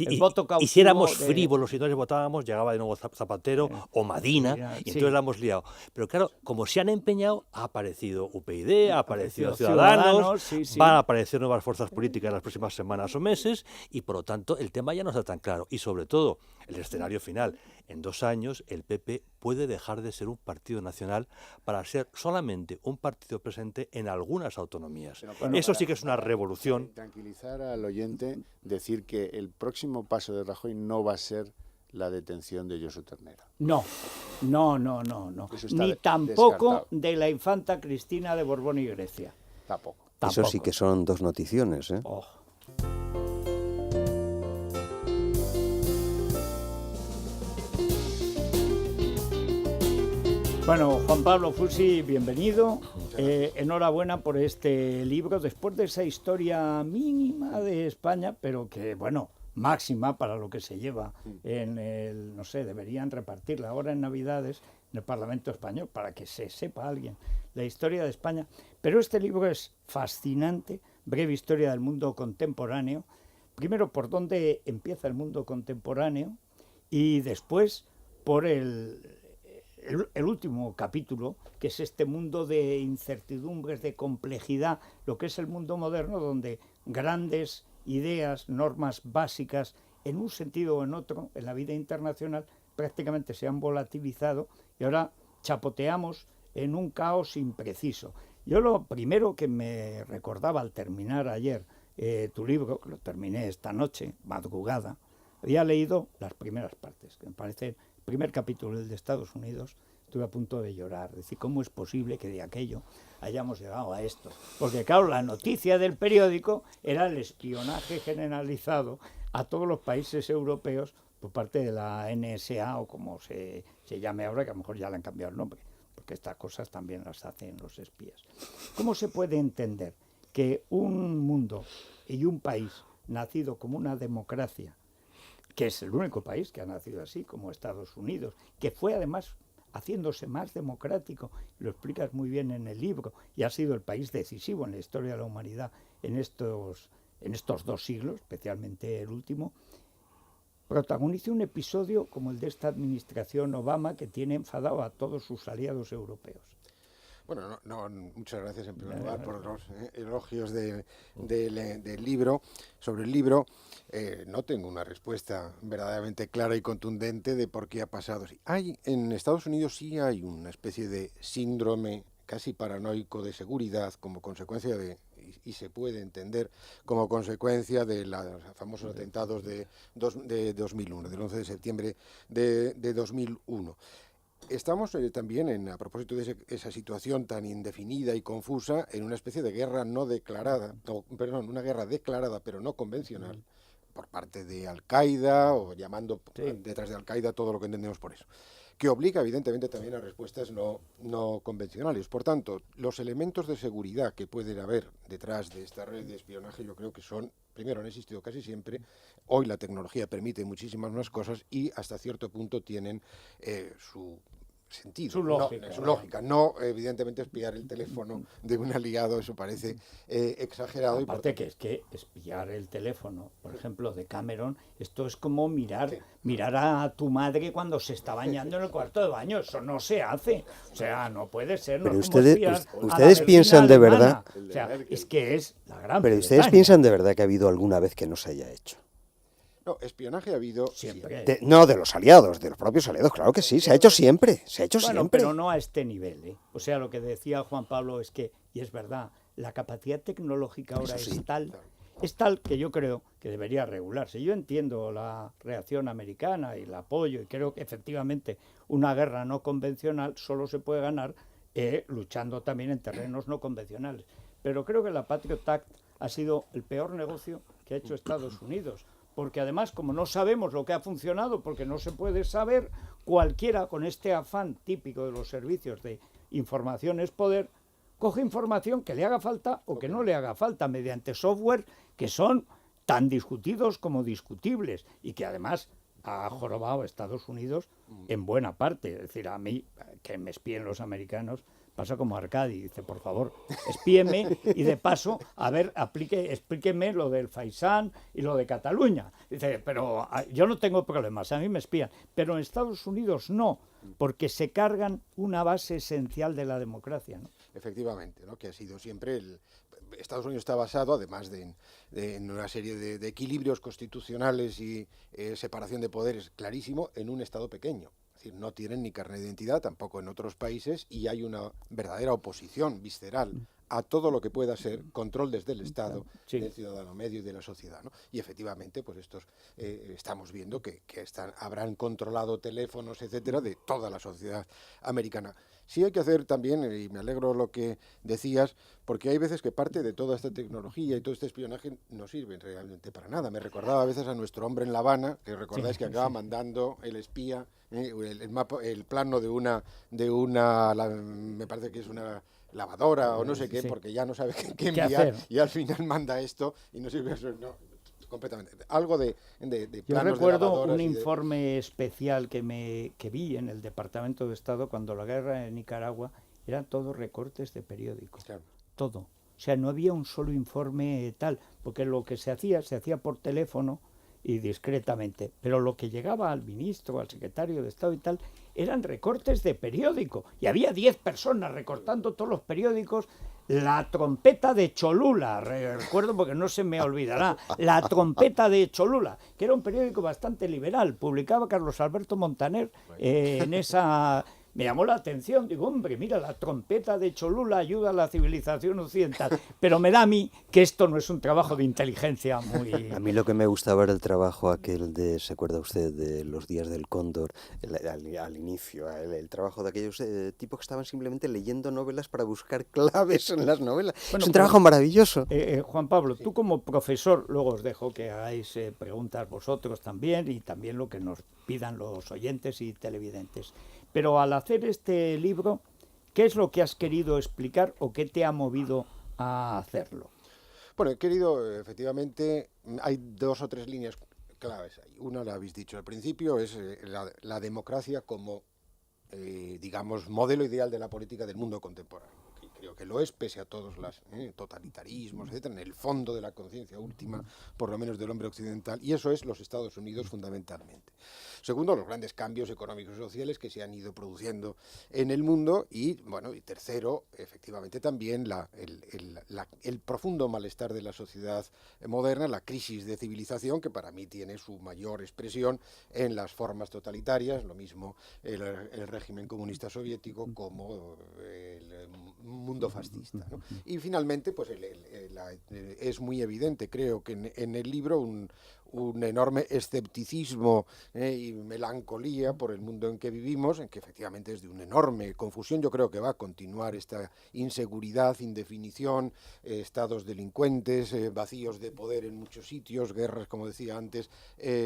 si éramos frívolos y no votábamos, llegaba de nuevo Zapatero o Madina y entonces la hemos liado. Pero claro, como se han empeñado, ha aparecido UPyD, ha aparecido Ciudadanos, van a aparecer nuevas fuerzas políticas en las próximas semanas o meses y por lo tanto el tema ya no está tan claro. Y sobre todo, el escenario final. En 2 años el PP puede dejar de ser un partido nacional para ser solamente un partido presente en algunas autonomías. Bueno, eso sí que es una revolución. Tranquilizar al oyente, decir que el próximo paso de Rajoy no va a ser la detención de Josu Ternera. No. Ni tampoco descartado. De la infanta Cristina de Borbón y Grecia. Tampoco. Eso sí que son 2 noticiones, ¿eh? Oh. Bueno, Juan Pablo Fusi, bienvenido. Enhorabuena por este libro, después de esa historia mínima de España, pero que, bueno, máxima para lo que se lleva en el, no sé, deberían repartirla ahora en Navidades en el Parlamento Español, para que se sepa alguien la historia de España. Pero este libro es fascinante, breve historia del mundo contemporáneo. Primero, por dónde empieza el mundo contemporáneo y después por el último capítulo, que es este mundo de incertidumbres, de complejidad, lo que es el mundo moderno, donde grandes ideas, normas básicas, en un sentido o en otro, en la vida internacional, prácticamente se han volatilizado y ahora chapoteamos en un caos impreciso. Yo lo primero que me recordaba al terminar ayer tu libro, que lo terminé esta noche, madrugada, había leído las primeras partes, que me parece... primer capítulo, el de Estados Unidos, estuve a punto de llorar. Es decir, ¿cómo es posible que de aquello hayamos llegado a esto? Porque, claro, la noticia del periódico era el espionaje generalizado a todos los países europeos por parte de la NSA, o como se llame ahora, que a lo mejor ya le han cambiado el nombre, porque estas cosas también las hacen los espías. ¿Cómo se puede entender que un mundo y un país nacido como una democracia, que es el único país que ha nacido así, como Estados Unidos, que fue además haciéndose más democrático, lo explicas muy bien en el libro, y ha sido el país decisivo en la historia de la humanidad en estos 2 siglos, especialmente el último, protagoniza un episodio como el de esta administración Obama, que tiene enfadado a todos sus aliados europeos? Bueno, muchas gracias en primer lugar por los elogios del libro. Sobre el libro, no tengo una respuesta verdaderamente clara y contundente de por qué ha pasado así. En Estados Unidos sí hay una especie de síndrome casi paranoico de seguridad como consecuencia y se puede entender como consecuencia de los famosos atentados de 2001, del 11 de septiembre de 2001. Estamos también, a propósito de esa situación tan indefinida y confusa, en una especie de guerra no declarada, una guerra declarada pero no convencional, por parte de Al-Qaeda, o llamando detrás de Al-Qaeda todo lo que entendemos por eso. que obliga evidentemente también a respuestas no convencionales. Por tanto, los elementos de seguridad que pueden haber detrás de esta red de espionaje yo creo que son, primero, han existido casi siempre, hoy la tecnología permite muchísimas más cosas y hasta cierto punto tienen su sentido, su lógica. Su lógica. No, evidentemente, espiar el teléfono de un aliado, eso parece exagerado. Aparte que es que espiar el teléfono, por ejemplo, de Cameron, esto es como mirar a tu madre cuando se está bañando en el cuarto de baño. Eso no se hace. O sea, no puede ser. Pero no ustedes piensan de verdad... O sea, es que es la gran Pero ustedes piensan de verdad que ha habido alguna vez que no se haya hecho. No, espionaje ha habido siempre. No, de los aliados, de los propios aliados, claro que sí, se ha hecho siempre, siempre. Pero no a este nivel, ¿eh? O sea, lo que decía Juan Pablo es que, y es verdad, la capacidad tecnológica ahora es tal que yo creo que debería regularse. Yo entiendo la reacción americana y el apoyo, y creo que efectivamente una guerra no convencional solo se puede ganar luchando también en terrenos no convencionales. Pero creo que la Patriot Act ha sido el peor negocio que ha hecho Estados Unidos. Porque además, como no sabemos lo que ha funcionado, porque no se puede saber, cualquiera con este afán típico de los servicios de información es poder, coge información que le haga falta o que no le haga falta mediante software que son tan discutidos como discutibles y que además ha jorobado a Estados Unidos en buena parte. Es decir, a mí, que me espíen los americanos, pasa como Arcadi, dice, por favor, espíeme y de paso, a ver, explíqueme lo del Faisán y lo de Cataluña. Dice, pero yo no tengo problemas, a mí me espían, pero en Estados Unidos no, porque se cargan una base esencial de la democracia, ¿no? Efectivamente, ¿no? Que ha sido siempre Estados Unidos está basado, además en una serie de equilibrios constitucionales y separación de poderes clarísimo, en un Estado pequeño. Es decir, no tienen ni carnet de identidad, tampoco en otros países, y hay una verdadera oposición visceral a todo lo que pueda ser control desde el Estado, del ciudadano medio y de la sociedad, ¿no? Y efectivamente, pues estos estamos viendo que habrán controlado teléfonos, etcétera, de toda la sociedad americana. Sí hay que hacer también, y me alegro lo que decías, porque hay veces que parte de toda esta tecnología y todo este espionaje no sirven realmente para nada. Me recordaba a veces a nuestro hombre en La Habana, que recordáis que acaba mandando el espía el plano de una me parece que es una lavadora o no sé qué, porque ya no sabe qué enviar, y al final manda esto y no sirve eso, no, completamente. Algo de Yo recuerdo un informe especial que vi en el Departamento de Estado cuando la guerra en Nicaragua eran todos recortes de periódicos, todo. O sea, no había un solo informe tal, porque lo que se hacía por teléfono y discretamente, pero lo que llegaba al ministro, al secretario de Estado y tal, eran recortes de periódico, y había 10 personas recortando todos los periódicos. La trompeta de Cholula, recuerdo porque no se me olvidará, La trompeta de Cholula, que era un periódico bastante liberal, publicaba Carlos Alberto Montaner en esa... Me llamó la atención, digo, hombre, mira, la trompeta de Cholula ayuda a la civilización occidental, pero me da a mí que esto no es un trabajo de inteligencia muy... A mí lo que me gustaba era el trabajo aquel de, ¿se acuerda usted de los días del Cóndor? Al inicio, el trabajo de aquellos tipos que estaban simplemente leyendo novelas para buscar claves en las novelas. Bueno, es un trabajo maravilloso. Juan Pablo, tú como profesor, luego os dejo que hagáis preguntas vosotros también, y también lo que nos pidan los oyentes y televidentes. Pero al hacer este libro, ¿qué es lo que has querido explicar o qué te ha movido a hacerlo? Bueno, he querido, efectivamente, hay 2 o 3 líneas claves. Una la habéis dicho al principio, es la democracia como, digamos, modelo ideal de la política del mundo contemporáneo. Creo que lo es, pese a todos los totalitarismos, etcétera, en el fondo de la conciencia última, por lo menos del hombre occidental, y eso es los Estados Unidos fundamentalmente. Segundo, los grandes cambios económicos y sociales que se han ido produciendo en el mundo, y bueno, y tercero, efectivamente también el profundo malestar de la sociedad moderna, la crisis de civilización, que para mí tiene su mayor expresión en las formas totalitarias, lo mismo el régimen comunista soviético como el mundo fascista, ¿no? Y finalmente, pues es muy evidente, creo que en el libro un enorme escepticismo y melancolía por el mundo en que vivimos, en que efectivamente es de una enorme confusión. Yo creo que va a continuar esta inseguridad, indefinición, estados delincuentes, vacíos de poder en muchos sitios, guerras, como decía antes,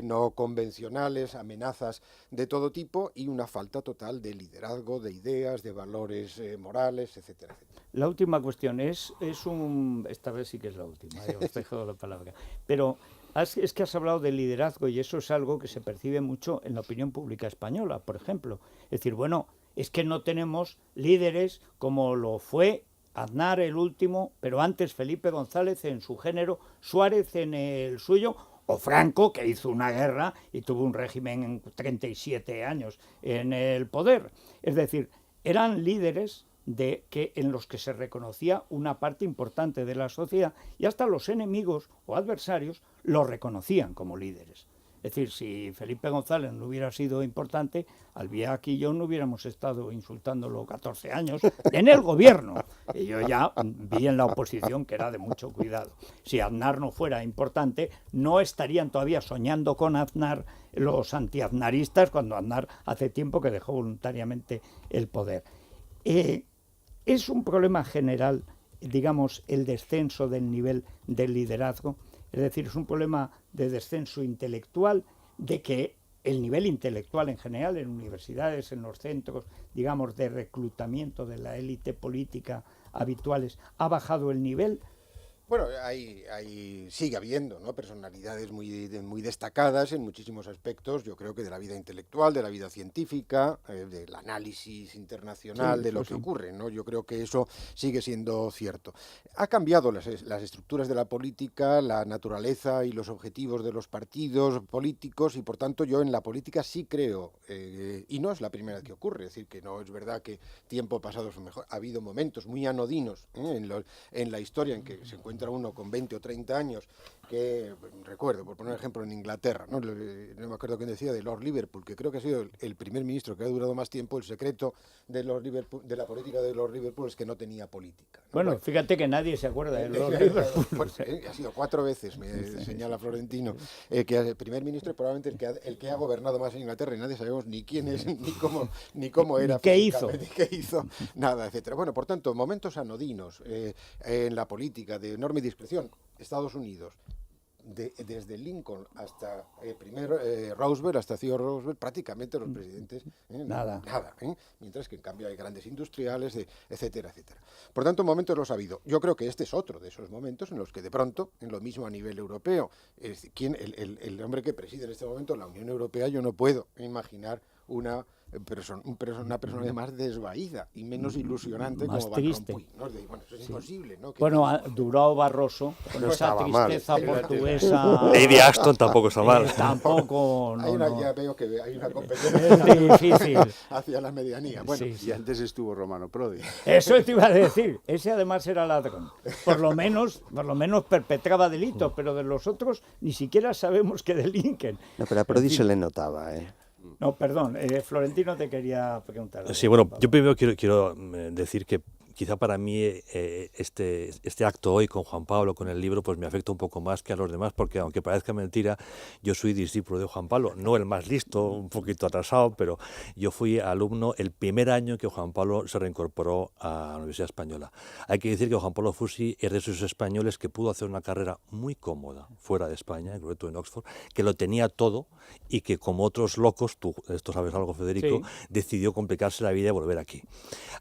no convencionales, amenazas de todo tipo y una falta total de liderazgo, de ideas, de valores morales, etcétera, etcétera. La última cuestión esta vez sí que es la última, os dejo la palabra, pero es que has hablado de liderazgo y eso es algo que se percibe mucho en la opinión pública española, por ejemplo. Es decir, bueno, es que no tenemos líderes como lo fue Aznar el último, pero antes Felipe González en su género, Suárez en el suyo, o Franco, que hizo una guerra y tuvo un régimen en 37 años en el poder. Es decir, eran líderes en los que se reconocía una parte importante de la sociedad y hasta los enemigos o adversarios los reconocían como líderes. Es decir, si Felipe González no hubiera sido importante, Albiac y yo no hubiéramos estado insultándolo 14 años en el gobierno. Y yo ya vi en la oposición que era de mucho cuidado. Si Aznar no fuera importante, no estarían todavía soñando con Aznar los antiaznaristas cuando Aznar hace tiempo que dejó voluntariamente el poder. Es un problema general, digamos, el descenso del nivel del liderazgo. Es decir, es un problema de descenso intelectual, de que el nivel intelectual en general, en universidades, en los centros, digamos, de reclutamiento de la élite política habituales, ha bajado el nivel. Bueno, sigue habiendo, ¿no?, personalidades muy destacadas en muchísimos aspectos, yo creo que de la vida intelectual, de la vida científica, del análisis internacional, de lo que ocurre, ¿no? Yo creo que eso sigue siendo cierto. Ha cambiado las estructuras de la política, la naturaleza y los objetivos de los partidos políticos y por tanto yo en la política sí creo, y no es la primera vez que ocurre, es decir, que no es verdad que tiempo pasado es mejor. Ha habido momentos muy anodinos en la historia en que se encuentra uno con 20 o 30 años, que recuerdo, por poner ejemplo, en Inglaterra, no me acuerdo quién decía, de Lord Liverpool, que creo que ha sido el primer ministro que ha durado más tiempo. El secreto de la política de Lord Liverpool es que no tenía política, ¿no? Bueno, fíjate que nadie se acuerda de Lord Liverpool. Pues, ha sido 4 veces, me señala Florentino, que el primer ministro es probablemente el que ha gobernado más en Inglaterra y nadie sabemos ni quién es, ni cómo era. ¿Qué hizo? Nada, etcétera. Bueno, por tanto, momentos anodinos en la política de enorme discreción. Estados Unidos, desde Lincoln hasta Roosevelt, hasta Theodore Roosevelt, prácticamente los presidentes nada. Mientras que en cambio hay grandes industriales, etcétera, etcétera. Por tanto, momentos los ha habido. Yo creo que este es otro de esos momentos en los que de pronto, en lo mismo a nivel europeo, el hombre que preside en este momento la Unión Europea, yo no puedo imaginar una persona más desvaída y menos ilusionante más como triste. Van Rompuy, ¿no? Bueno, eso es imposible, ¿no? Bueno, Durão Barroso, con esa tristeza portuguesa. Lady Ashton tampoco está mal. Tampoco. Ya veo que hay una competencia difícil hacia la medianía. Bueno, y antes estuvo Romano Prodi. Eso te iba a decir. Ese además era ladrón. Por lo menos perpetraba delitos, pero de los otros ni siquiera sabemos que delinquen. No, pero a Prodi se le notaba, No, perdón, Florentino te quería preguntar. Sí, bueno, yo primero quiero decir que quizá para mí este acto hoy con Juan Pablo, con el libro, pues me afecta un poco más que a los demás, porque aunque parezca mentira, yo soy discípulo de Juan Pablo, no el más listo, un poquito atrasado, pero yo fui alumno el primer año que Juan Pablo se reincorporó a la Universidad Española. Hay que decir que Juan Pablo Fusi es de esos españoles que pudo hacer una carrera muy cómoda fuera de España, en concreto en Oxford, que lo tenía todo y que como otros locos, tú esto sabes algo, Federico, decidió complicarse la vida y volver aquí.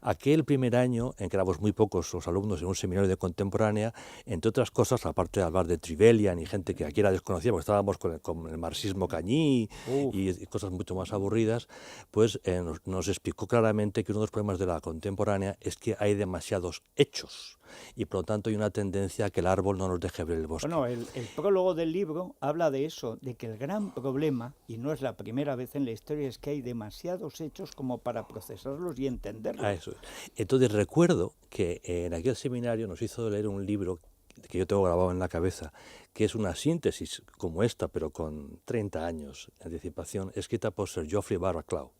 Aquel primer año en que éramos muy pocos los alumnos en un seminario de contemporánea, entre otras cosas, aparte de hablar de Trevelyan y gente que aquí era desconocida, porque estábamos con el marxismo cañí y cosas mucho más aburridas, pues nos explicó claramente que uno de los problemas de la contemporánea es que hay demasiados hechos y por lo tanto hay una tendencia a que el árbol no nos deje ver el bosque. Bueno, el prólogo del libro habla de eso, de que el gran problema, y no es la primera vez en la historia, es que hay demasiados hechos como para procesarlos y entenderlos. Eso. Entonces recuerdo que en aquel seminario nos hizo leer un libro que yo tengo grabado en la cabeza, que es una síntesis como esta, pero con 30 años de anticipación, escrita por Sir Geoffrey Barraclough.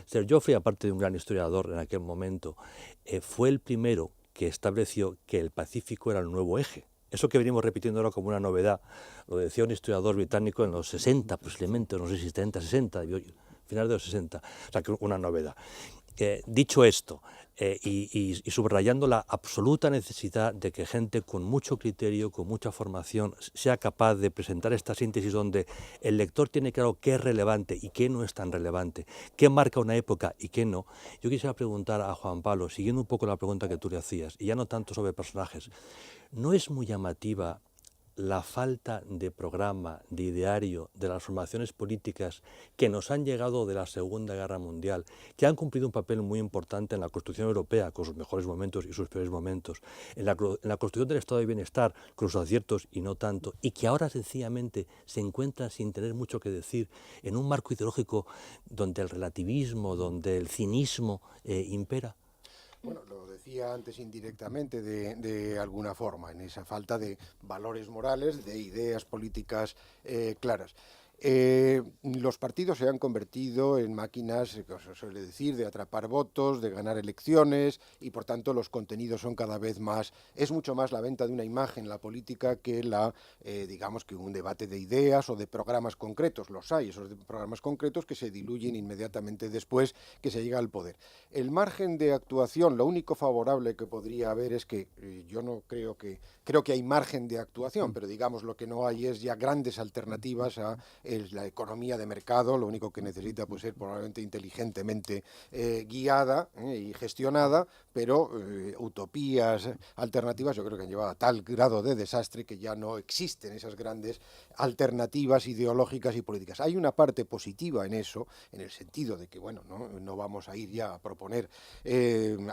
Sir Geoffrey, aparte de un gran historiador en aquel momento, fue el primero que estableció que el Pacífico era el nuevo eje Eso que venimos repitiendo ahora como una novedad, lo decía un historiador británico en los 60, posiblemente, no sé si 70, 60, finales de los 60, o sea, que una novedad. Dicho esto, y subrayando la absoluta necesidad de que gente con mucho criterio, con mucha formación, sea capaz de presentar esta síntesis donde el lector tiene claro qué es relevante y qué no es tan relevante, qué marca una época y qué no, yo quisiera preguntar a Juan Pablo, siguiendo un poco la pregunta que tú le hacías, y ya no tanto sobre personajes, ¿no es muy llamativa la falta de programa, de ideario, de las formaciones políticas que nos han llegado de la Segunda Guerra Mundial, que han cumplido un papel muy importante en la construcción europea, con sus mejores momentos y sus peores momentos, en la construcción del estado de bienestar, con sus aciertos y no tanto, y que ahora sencillamente se encuentran sin tener mucho que decir en un marco ideológico donde el relativismo, donde el cinismo impera? Bueno, lo decía antes indirectamente de alguna forma, en esa falta de valores morales, de ideas políticas claras. Los partidos se han convertido en máquinas, como se suele decir, de atrapar votos, de ganar elecciones, y por tanto los contenidos son cada vez más, es mucho más la venta de una imagen, la política, que digamos que un debate de ideas o de programas concretos. Los hay, esos programas concretos que se diluyen inmediatamente después que se llega al poder. El margen de actuación, lo único favorable que podría haber es que yo no creo que hay margen de actuación, pero digamos lo que no hay es ya grandes alternativas a la economía de mercado. Lo único que necesita pues ser probablemente inteligentemente guiada y gestionada, pero utopías alternativas yo creo que han llevado a tal grado de desastre que ya no existen esas grandes alternativas ideológicas y políticas. Hay una parte positiva en eso, en el sentido de que bueno, no vamos a ir ya a proponer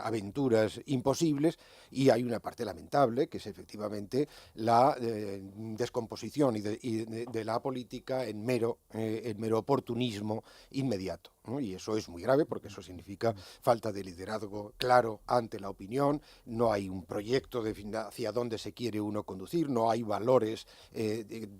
aventuras imposibles, y hay una parte lamentable, que es efectivamente la descomposición de la política en mero oportunismo inmediato, ¿no? Y eso es muy grave, porque eso significa falta de liderazgo claro ante la opinión, no hay un proyecto hacia dónde se quiere uno conducir, no hay valores,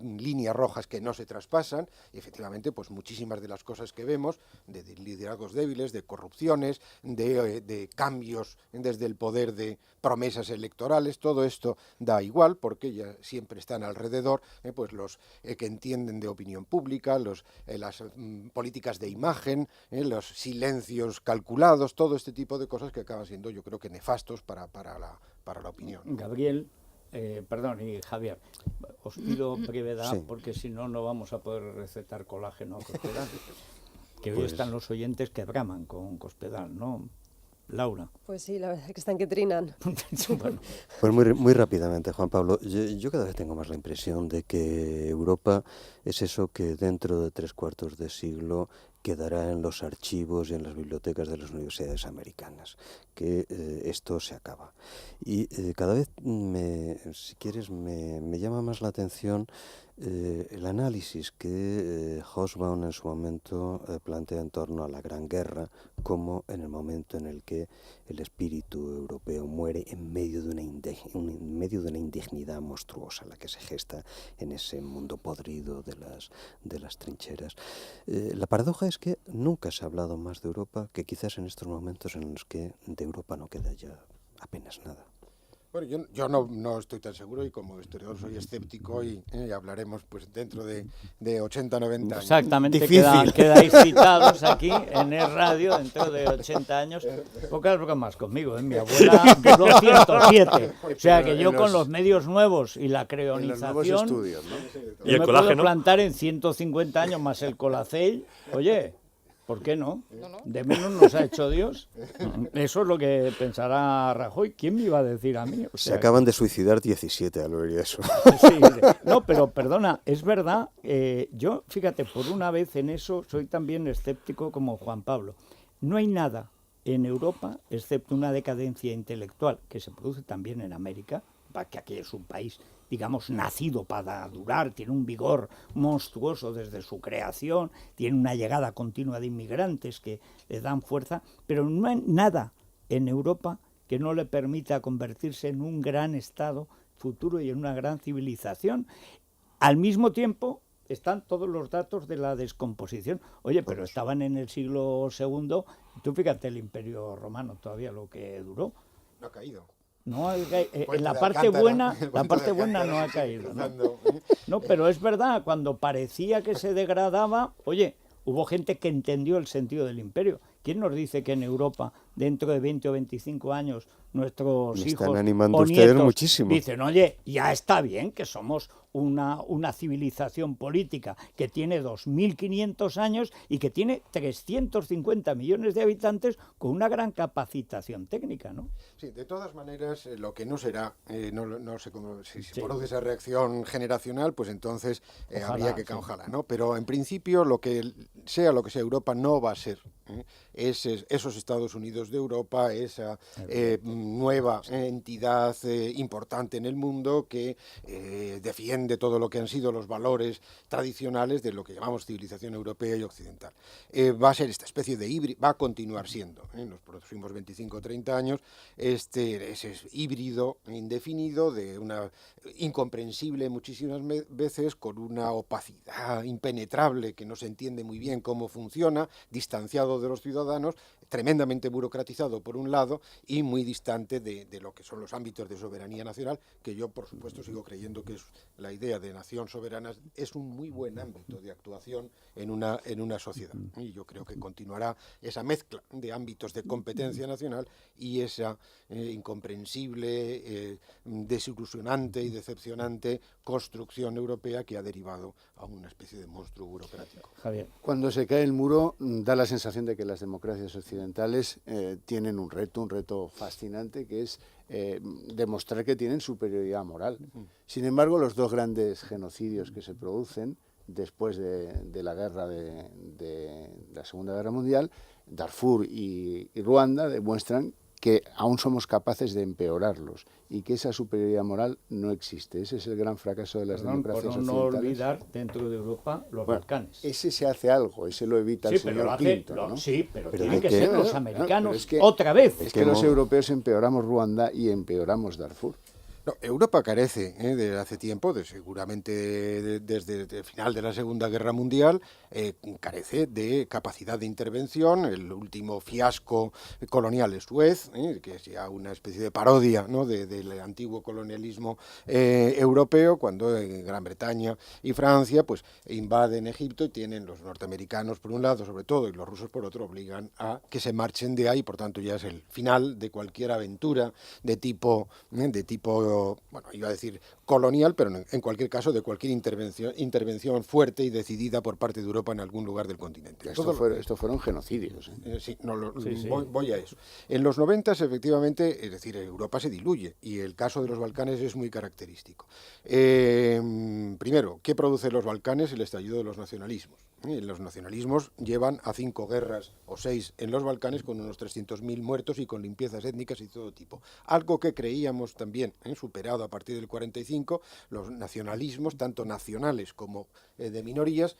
líneas rojas que no se traspasan, y efectivamente pues muchísimas de las cosas que vemos, de liderazgos débiles, de corrupciones, de cambios desde el poder, de promesas electorales, todo esto da igual, porque ya siempre están alrededor pues los que entienden de opinión pública, las políticas de imagen, los silencios calculados, todo este tipo de cosas que acaban siendo, yo creo que nefastos para la opinión. Gabriel, perdón, y Javier, os pido brevedad, sí, porque si no, no vamos a poder recetar colágeno a Cospedal, que hoy están los oyentes que braman con Cospedal, ¿no? Laura. Pues sí, la verdad es que están que trinan. Bueno. Pues muy rápidamente, Juan Pablo. Yo cada vez tengo más la impresión de que Europa es eso que dentro de 3/4 de siglo quedará en los archivos y en las bibliotecas de las universidades americanas, que esto se acaba. Y cada vez, si quieres, me llama más la atención el análisis que Hobsbawm en su momento plantea en torno a la Gran Guerra, como en el momento en el que el espíritu europeo muere en medio de una indignidad monstruosa, la que se gesta en ese mundo podrido de las trincheras. La paradoja es que nunca se ha hablado más de Europa que quizás en estos momentos en los que de Europa no queda ya apenas nada. Bueno, yo no estoy tan seguro, y como historiador soy escéptico, y hablaremos pues dentro de 80, 90 años. Exactamente, quedáis citados aquí en el radio dentro de 80 años. Pocas bromas conmigo, mi abuela duró 107. O sea que yo con los medios nuevos y la creonización, estudios, ¿no? ¿Y el me colágeno? Puedo plantar en 150 años más el colacel. Oye, ¿por qué no? De menos nos ha hecho Dios. Eso es lo que pensará Rajoy. ¿Quién me iba a decir a mí? O sea, se acaban de suicidar 17 al oír eso. Sí, no, pero perdona, es verdad. Yo, fíjate, por una vez en eso soy también escéptico como Juan Pablo. No hay nada en Europa, excepto una decadencia intelectual que se produce también en América, que aquí es un país, digamos, nacido para durar, tiene un vigor monstruoso desde su creación, tiene una llegada continua de inmigrantes que le dan fuerza, pero no hay nada en Europa que no le permita convertirse en un gran Estado futuro y en una gran civilización. Al mismo tiempo están todos los datos de la descomposición. Oye, pero estaban en el siglo II, tú fíjate el Imperio Romano todavía lo que duró. No ha caído. No, en la parte buena, no ha caído. No, pero es verdad, cuando parecía que se degradaba, oye, hubo gente que entendió el sentido del imperio. ¿Quién nos dice que en Europa, dentro de 20 o 25 años, nuestros hijos están animando o ustedes nietos muchísimo. dicen, oye, ya está bien que somos una civilización política que tiene 2.500 años y que tiene 350 millones de habitantes con una gran capacitación técnica, ¿no? Sí, de todas maneras, lo que no será, no sé cómo, si se produce esa reacción generacional, pues entonces habría que, ojalá, ¿no? Pero en principio, lo que sea Europa, no va a ser esos Estados Unidos de Europa, esa nueva entidad importante en el mundo que defiende todo lo que han sido los valores tradicionales de lo que llamamos civilización europea y occidental. Va a ser esta especie de híbrido, va a continuar siendo en los próximos 25 o 30 años ese híbrido indefinido de una incomprensible muchísimas veces, con una opacidad impenetrable que no se entiende muy bien cómo funciona, distanciado de los ciudadanos, tremendamente burocratizado por un lado y muy distante de lo que son los ámbitos de soberanía nacional, que yo por supuesto sigo creyendo que es la idea de nación soberana, es un muy buen ámbito de actuación en una sociedad. Y yo creo que continuará esa mezcla de ámbitos de competencia nacional y esa incomprensible, desilusionante y decepcionante construcción europea que ha derivado a una especie de monstruo burocrático. Javier. Cuando se cae el muro, da la sensación de que las democracias occidentales tienen un reto fascinante, que es demostrar que tienen superioridad moral. Sin embargo, los dos grandes genocidios que se producen después de la guerra de la Segunda Guerra Mundial, Darfur y Ruanda, demuestran que aún somos capaces de empeorarlos y que esa superioridad moral no existe. Ese es el gran fracaso de las democracias occidentales. No olvidar, dentro de Europa, los Balcanes. Ese se hace algo, ese lo evita el señor Clinton, ¿no? Sí, pero tienen que ser los americanos otra vez. Es que los europeos empeoramos Ruanda y empeoramos Darfur. No, Europa carece desde hace tiempo, seguramente desde el final de la Segunda Guerra Mundial, carece de capacidad de intervención. El último fiasco colonial es Suez, que es ya una especie de parodia, ¿no?, del antiguo colonialismo europeo, cuando Gran Bretaña y Francia pues invaden Egipto y tienen los norteamericanos por un lado, sobre todo, y los rusos por otro, obligan a que se marchen de ahí. Por tanto, ya es el final de cualquier aventura de tipo bueno, iba a decir colonial, pero en cualquier caso de cualquier intervención fuerte y decidida por parte de Europa en algún lugar del continente. Estos fueron genocidios. Sí, voy a eso. En los 90, efectivamente, es decir, Europa se diluye y el caso de los Balcanes es muy característico. Primero, ¿qué produce los Balcanes? El estallido de los nacionalismos. Los nacionalismos llevan a 5 guerras o 6 en los Balcanes, con unos 300.000 muertos y con limpiezas étnicas y todo tipo. Algo que creíamos también superado a partir del 45, los nacionalismos, tanto nacionales como de minorías,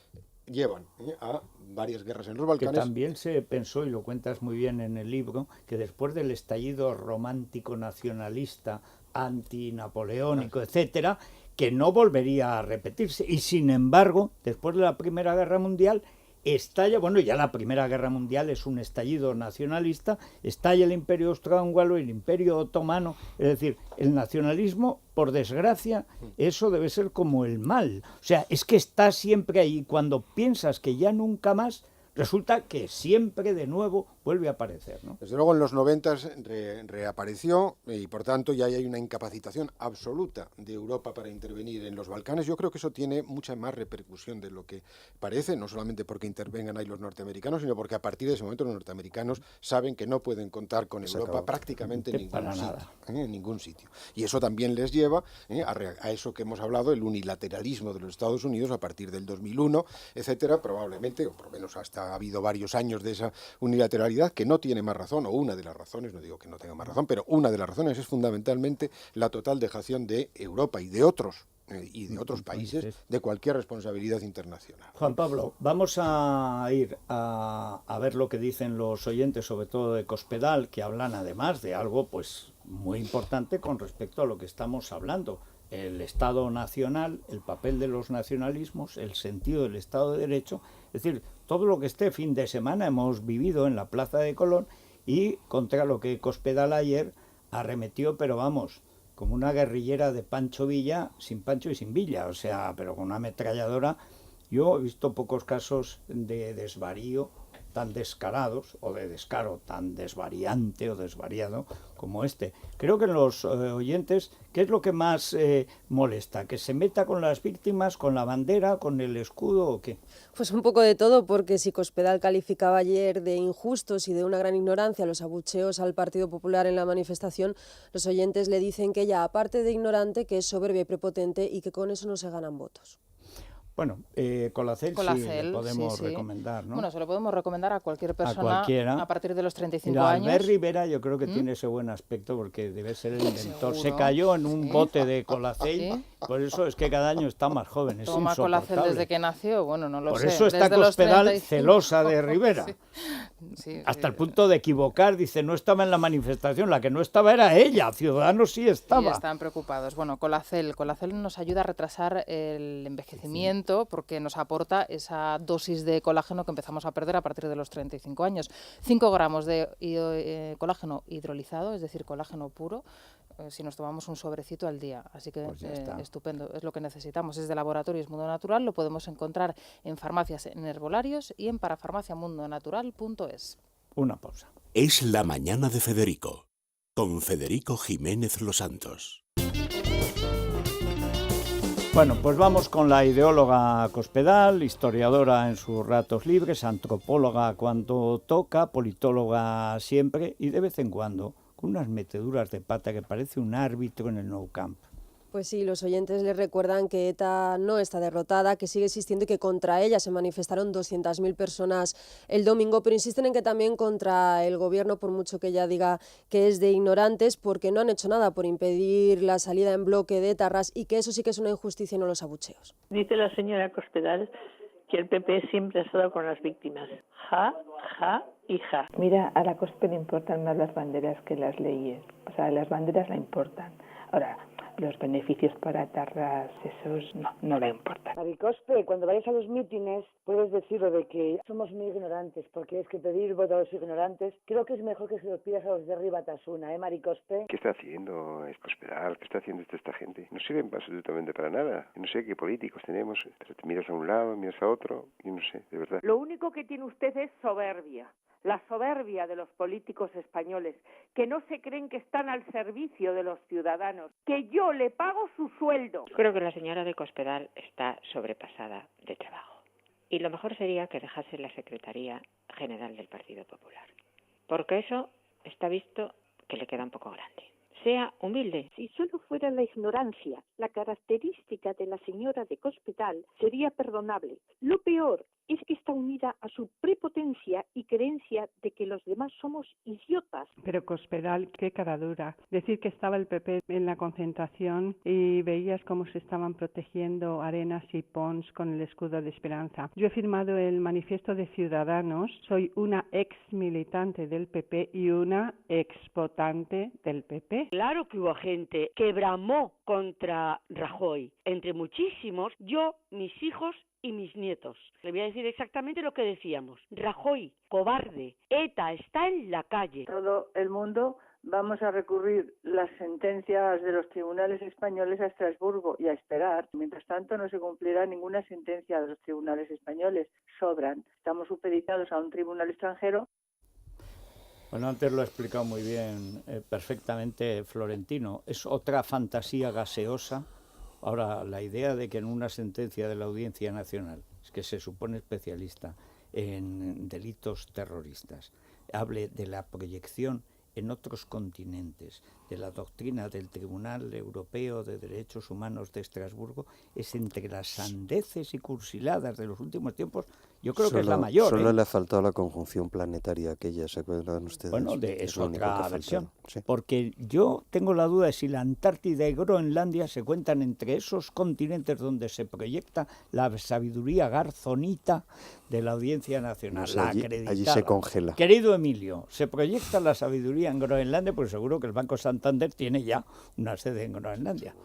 llevan a varias guerras en los Balcanes. Que también se pensó, y lo cuentas muy bien en el libro, que después del estallido romántico nacionalista, antinapoleónico, etcétera, que no volvería a repetirse. Y sin embargo, después de la Primera Guerra Mundial, estalla, bueno, ya la Primera Guerra Mundial es un estallido nacionalista, estalla el Imperio Austrohúngaro, el Imperio Otomano, es decir, el nacionalismo, por desgracia, eso debe ser como el mal. O sea, es que está siempre ahí. Cuando piensas que ya nunca más, resulta que siempre de nuevo vuelve a aparecer, ¿no? Desde luego en los 90 reapareció y por tanto ya hay una incapacitación absoluta de Europa para intervenir en los Balcanes. Yo creo que eso tiene mucha más repercusión de lo que parece, no solamente porque intervengan ahí los norteamericanos, sino porque a partir de ese momento los norteamericanos saben que no pueden contar con Europa prácticamente en ningún sitio. Y eso también les lleva a eso que hemos hablado, el unilateralismo de los Estados Unidos a partir del 2001, etcétera, probablemente, o por lo menos hasta ha habido varios años de esa unilateralidad, que no tiene más razón, o una de las razones, no digo que no tenga más razón, pero una de las razones es fundamentalmente la total dejación de Europa y de otros países de cualquier responsabilidad internacional. Juan Pablo, vamos a ir a ver lo que dicen los oyentes, sobre todo de Cospedal, que hablan además de algo pues muy importante con respecto a lo que estamos hablando. El Estado nacional, el papel de los nacionalismos, el sentido del Estado de Derecho, es decir, todo lo que este fin de semana hemos vivido en la Plaza de Colón, y contra lo que Cospedal ayer arremetió, pero vamos, como una guerrillera de Pancho Villa, sin Pancho y sin Villa, o sea, pero con una ametralladora. Yo he visto pocos casos de desvarío tan descarados, o de descaro tan desvariante o desvariado como este. Creo que los oyentes, ¿qué es lo que más molesta? ¿Que se meta con las víctimas, con la bandera, con el escudo o qué? Pues un poco de todo, porque si Cospedal calificaba ayer de injustos y de una gran ignorancia los abucheos al Partido Popular en la manifestación, los oyentes le dicen que ella, aparte de ignorante, que es soberbia y prepotente y que con eso no se ganan votos. Bueno, Colacel sí le podemos recomendar, ¿no? Bueno, se lo podemos recomendar a cualquier persona a partir de los 35 años. Albert Rivera yo creo que tiene ese buen aspecto porque debe ser el inventor. Se cayó en un bote de Colacel, por eso es que cada año está más joven, es Toma insoportable. Colacel desde que nació, bueno, no lo sé. Por eso está Cospedal celosa de Rivera. Hasta el punto de equivocar, dice, no estaba en la manifestación, la que no estaba era ella, Ciudadanos sí estaba. Y están preocupados. Bueno, Colacel nos ayuda a retrasar el envejecimiento, porque nos aporta esa dosis de colágeno que empezamos a perder a partir de los 35 años. 5 gramos de colágeno hidrolizado, es decir, colágeno puro, si nos tomamos un sobrecito al día. Así que estupendo, es lo que necesitamos. Es de Laboratorios Mundo Natural, lo podemos encontrar en farmacias, en herbolarios y en parafarmaciamundonatural.es. Una pausa. Es la mañana de Federico, con Federico Jiménez Los Santos. Bueno, pues vamos con la ideóloga Cospedal, historiadora en sus ratos libres, antropóloga cuando toca, politóloga siempre y de vez en cuando con unas meteduras de pata que parece un árbitro en el Nou Camp. Pues sí, los oyentes les recuerdan que ETA no está derrotada, que sigue existiendo y que contra ella se manifestaron 200.000 personas el domingo, pero insisten en que también contra el gobierno, por mucho que ella diga que es de ignorantes, porque no han hecho nada por impedir la salida en bloque de etarras y que eso sí que es una injusticia y no los abucheos. Dice la señora Cospedal que el PP siempre ha estado con las víctimas. Ja, ja y ja. Mira, a la Cospe le importan más las banderas que las leyes. O sea, las banderas la importan. Ahora, los beneficios para etarras, esos no le importan. Maricospe, cuando vayas a los mítines puedes decirlo de que somos muy ignorantes, porque es que pedir voto a los ignorantes, creo que es mejor que se lo pidas a los de Ribatasuna, Maricospe. ¿Qué está haciendo Cospedal? ¿Qué está haciendo esta gente? No sirven absolutamente para nada. Yo no sé qué políticos tenemos, pero te miras a un lado, miras a otro, yo no sé, de verdad. Lo único que tiene usted es soberbia. La soberbia de los políticos españoles, que no se creen que están al servicio de los ciudadanos, que yo le pago su sueldo. Creo que la señora de Cospedal está sobrepasada de trabajo. Y lo mejor sería que dejase la Secretaría General del Partido Popular. Porque eso está visto que le queda un poco grande. Sea humilde. Si solo fuera la ignorancia la característica de la señora de Cospedal, sería perdonable. Lo peor es que está unida a su prepotencia y creencia de que los demás somos idiotas. Pero Cospedal, qué cara dura. Decir que estaba el PP en la concentración y veías cómo se estaban protegiendo Arenas y Pons con el escudo de Esperanza. Yo he firmado el manifiesto de Ciudadanos, soy una ex militante del PP y una ex votante del PP. Claro que hubo gente que bramó contra Rajoy, entre muchísimos, yo, mis hijos y mis nietos. Le voy a decir exactamente lo que decíamos. Rajoy, cobarde, ETA está en la calle. Todo el mundo vamos a recurrir las sentencias de los tribunales españoles a Estrasburgo y a esperar. Mientras tanto no se cumplirá ninguna sentencia de los tribunales españoles. Sobran. Estamos supeditados a un tribunal extranjero. Bueno, antes lo ha explicado muy bien, perfectamente Florentino. Es otra fantasía gaseosa. Ahora, la idea de que en una sentencia de la Audiencia Nacional, que se supone especialista en delitos terroristas, hable de la proyección en otros continentes de la doctrina del Tribunal Europeo de Derechos Humanos de Estrasburgo, es entre las sandeces y cursiladas de los últimos tiempos, yo creo que es la mayor. Solo le ha faltado la conjunción planetaria aquella, ¿se acuerdan ustedes? Bueno, es otra versión, sí. Porque yo tengo la duda de si la Antártida y Groenlandia se cuentan entre esos continentes donde se proyecta la sabiduría garzonita de la Audiencia Nacional, no sé, la acreditada. Allí se congela. Querido Emilio, ¿se proyecta la sabiduría en Groenlandia? Pues seguro que el Banco Santander tiene ya una sede en Groenlandia.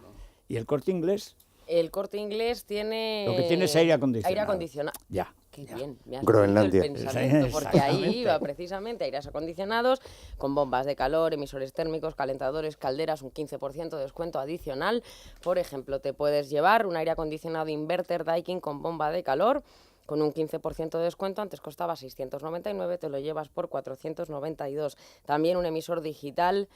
¿Y el Corte Inglés? El Corte Inglés tiene... Lo que tiene es aire acondicionado. Aire acondicionado. Ya. Qué bien, me has Groenlandia. el pensamiento, porque ahí iba precisamente aires acondicionados, con bombas de calor, emisores térmicos, calentadores, calderas, un 15% de descuento adicional. Por ejemplo, te puedes llevar un aire acondicionado inverter Daikin con bomba de calor, con un 15% de descuento, antes costaba 699, te lo llevas por 492. También un emisor digital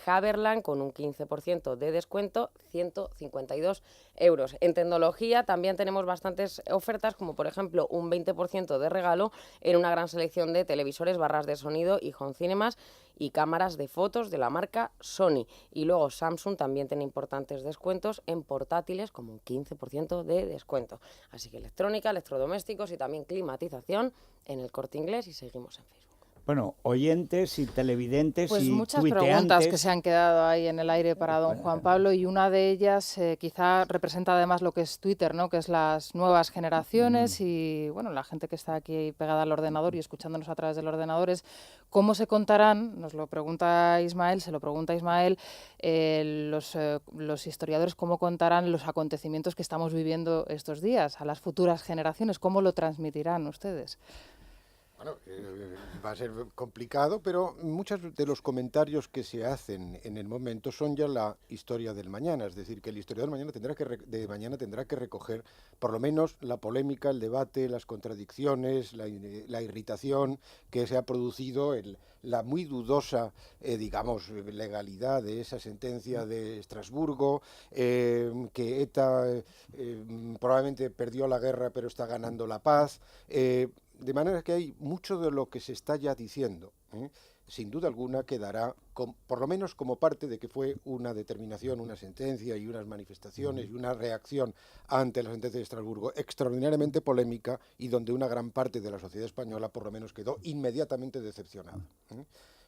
Haberland con un 15% de descuento, 152 euros. En tecnología también tenemos bastantes ofertas, como por ejemplo un 20% de regalo en una gran selección de televisores, barras de sonido y home cinemas y cámaras de fotos de la marca Sony. Y luego Samsung también tiene importantes descuentos en portátiles, como un 15% de descuento. Así que electrónica, electrodomésticos y también climatización en El Corte Inglés, y seguimos en Facebook. Bueno, oyentes y televidentes pues y muchas tuiteantes. Preguntas que se han quedado ahí en el aire para don Juan Pablo, y una de ellas quizá representa además lo que es Twitter, ¿no? Que es las nuevas generaciones y bueno, la gente que está aquí pegada al ordenador y escuchándonos a través del ordenador, es cómo se contarán, nos lo pregunta Ismael, se lo pregunta Ismael, los historiadores, cómo contarán los acontecimientos que estamos viviendo estos días a las futuras generaciones, cómo lo transmitirán ustedes. Bueno, va a ser complicado, pero muchos de los comentarios que se hacen en el momento son ya la historia del mañana, es decir, que el historiador mañana tendrá que recoger por lo menos la polémica, el debate, las contradicciones, la irritación que se ha producido, la muy dudosa, digamos, legalidad de esa sentencia de Estrasburgo, que ETA probablemente perdió la guerra pero está ganando la paz. De manera que hay mucho de lo que se está ya diciendo, sin duda alguna quedará, por lo menos como parte de que fue una determinación, una sentencia y unas manifestaciones y una reacción ante la sentencia de Estrasburgo extraordinariamente polémica, y donde una gran parte de la sociedad española por lo menos quedó inmediatamente decepcionada.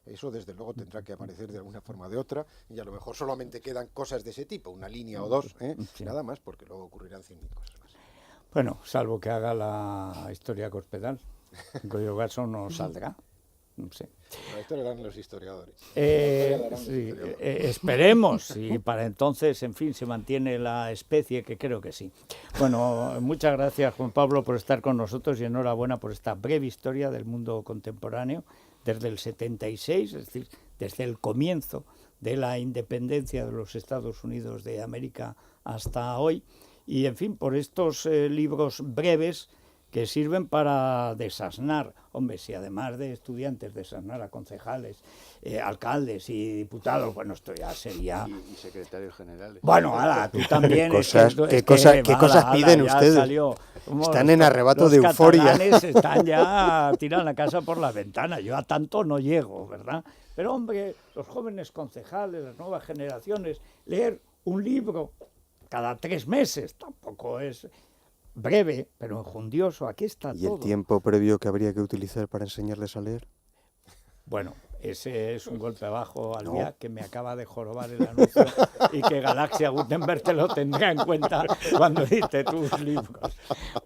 Eso desde luego tendrá que aparecer de alguna forma o de otra, y a lo mejor solamente quedan cosas de ese tipo, una línea o dos, nada más, porque luego ocurrirán 100.000 cosas más. Bueno, salvo que haga la historia Cospedal, en cuyo caso no saldrá. No sé. Esto lo harán los historiadores. Sí, esperemos, y para entonces, en fin, se mantiene la especie, que creo que sí. Bueno, muchas gracias, Juan Pablo, por estar con nosotros, y enhorabuena por esta breve historia del mundo contemporáneo, desde el 76, es decir, desde el comienzo de la independencia de los Estados Unidos de América hasta hoy. Y, en fin, por estos libros breves que sirven para desasnar, hombre, si además de estudiantes desasnar a concejales, alcaldes y diputados, bueno, esto ya sería... Y secretarios generales. Bueno, ala, tú también... ¿Qué cosas piden ustedes? Están en arrebato de euforia. Los catalanes están ya tiran la casa por la ventana. Yo a tanto no llego, ¿verdad? Pero, hombre, los jóvenes concejales, las nuevas generaciones, leer un libro cada 3 meses, tampoco es breve, pero enjundioso, aquí está todo. ¿Y el tiempo previo que habría que utilizar para enseñarles a leer? Bueno, ese es un golpe abajo al día que me acaba de jorobar el anuncio, y que Galaxia Gutenberg te lo tendrá en cuenta cuando edite tus libros.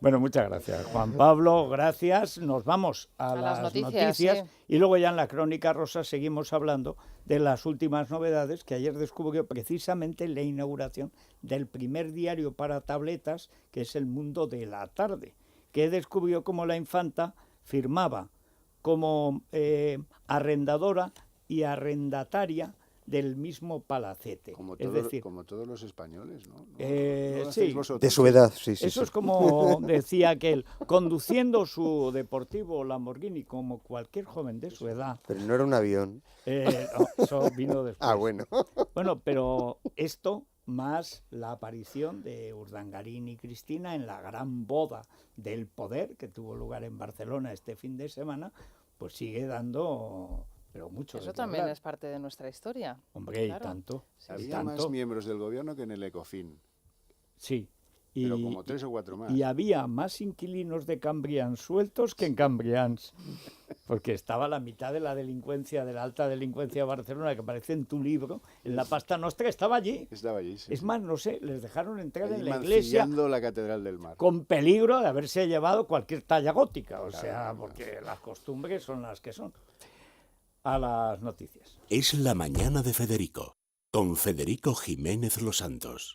Bueno, muchas gracias, Juan Pablo, gracias. Nos vamos a las noticias sí. Y luego ya en la Crónica Rosa seguimos hablando de las últimas novedades, que ayer descubrió precisamente la inauguración del primer diario para tabletas, que es El Mundo de la Tarde, que descubrió cómo la infanta firmaba como arrendadora y arrendataria del mismo palacete. Como todos los españoles, ¿no? Sí, de su edad, sí. Eso es como decía aquel, conduciendo su deportivo Lamborghini como cualquier joven de su edad. Pero no era un avión. No, eso vino después. Ah, bueno. Bueno, pero esto más la aparición de Urdangarín y Cristina en la gran boda del poder que tuvo lugar en Barcelona este fin de semana, pues sigue dando... Pero mucho. Eso también es parte de nuestra historia. Hombre, claro. Y tanto. Sí, había más miembros del gobierno que en el Ecofin. Sí. Pero como 3 o 4 más. Y había más inquilinos de Cambrians sueltos que en Cambrians. Porque estaba la mitad de la delincuencia, de la alta delincuencia de Barcelona, que aparece en tu libro, en la Pasta Nostra, estaba allí. Estaba allí, sí. Es más, no sé, les dejaron entrar allí en la iglesia. la Catedral del Mar. Con peligro de haberse llevado cualquier talla gótica. O sea, porque las costumbres son las que son. A las noticias. Es la mañana de Federico, con Federico Jiménez Los Santos.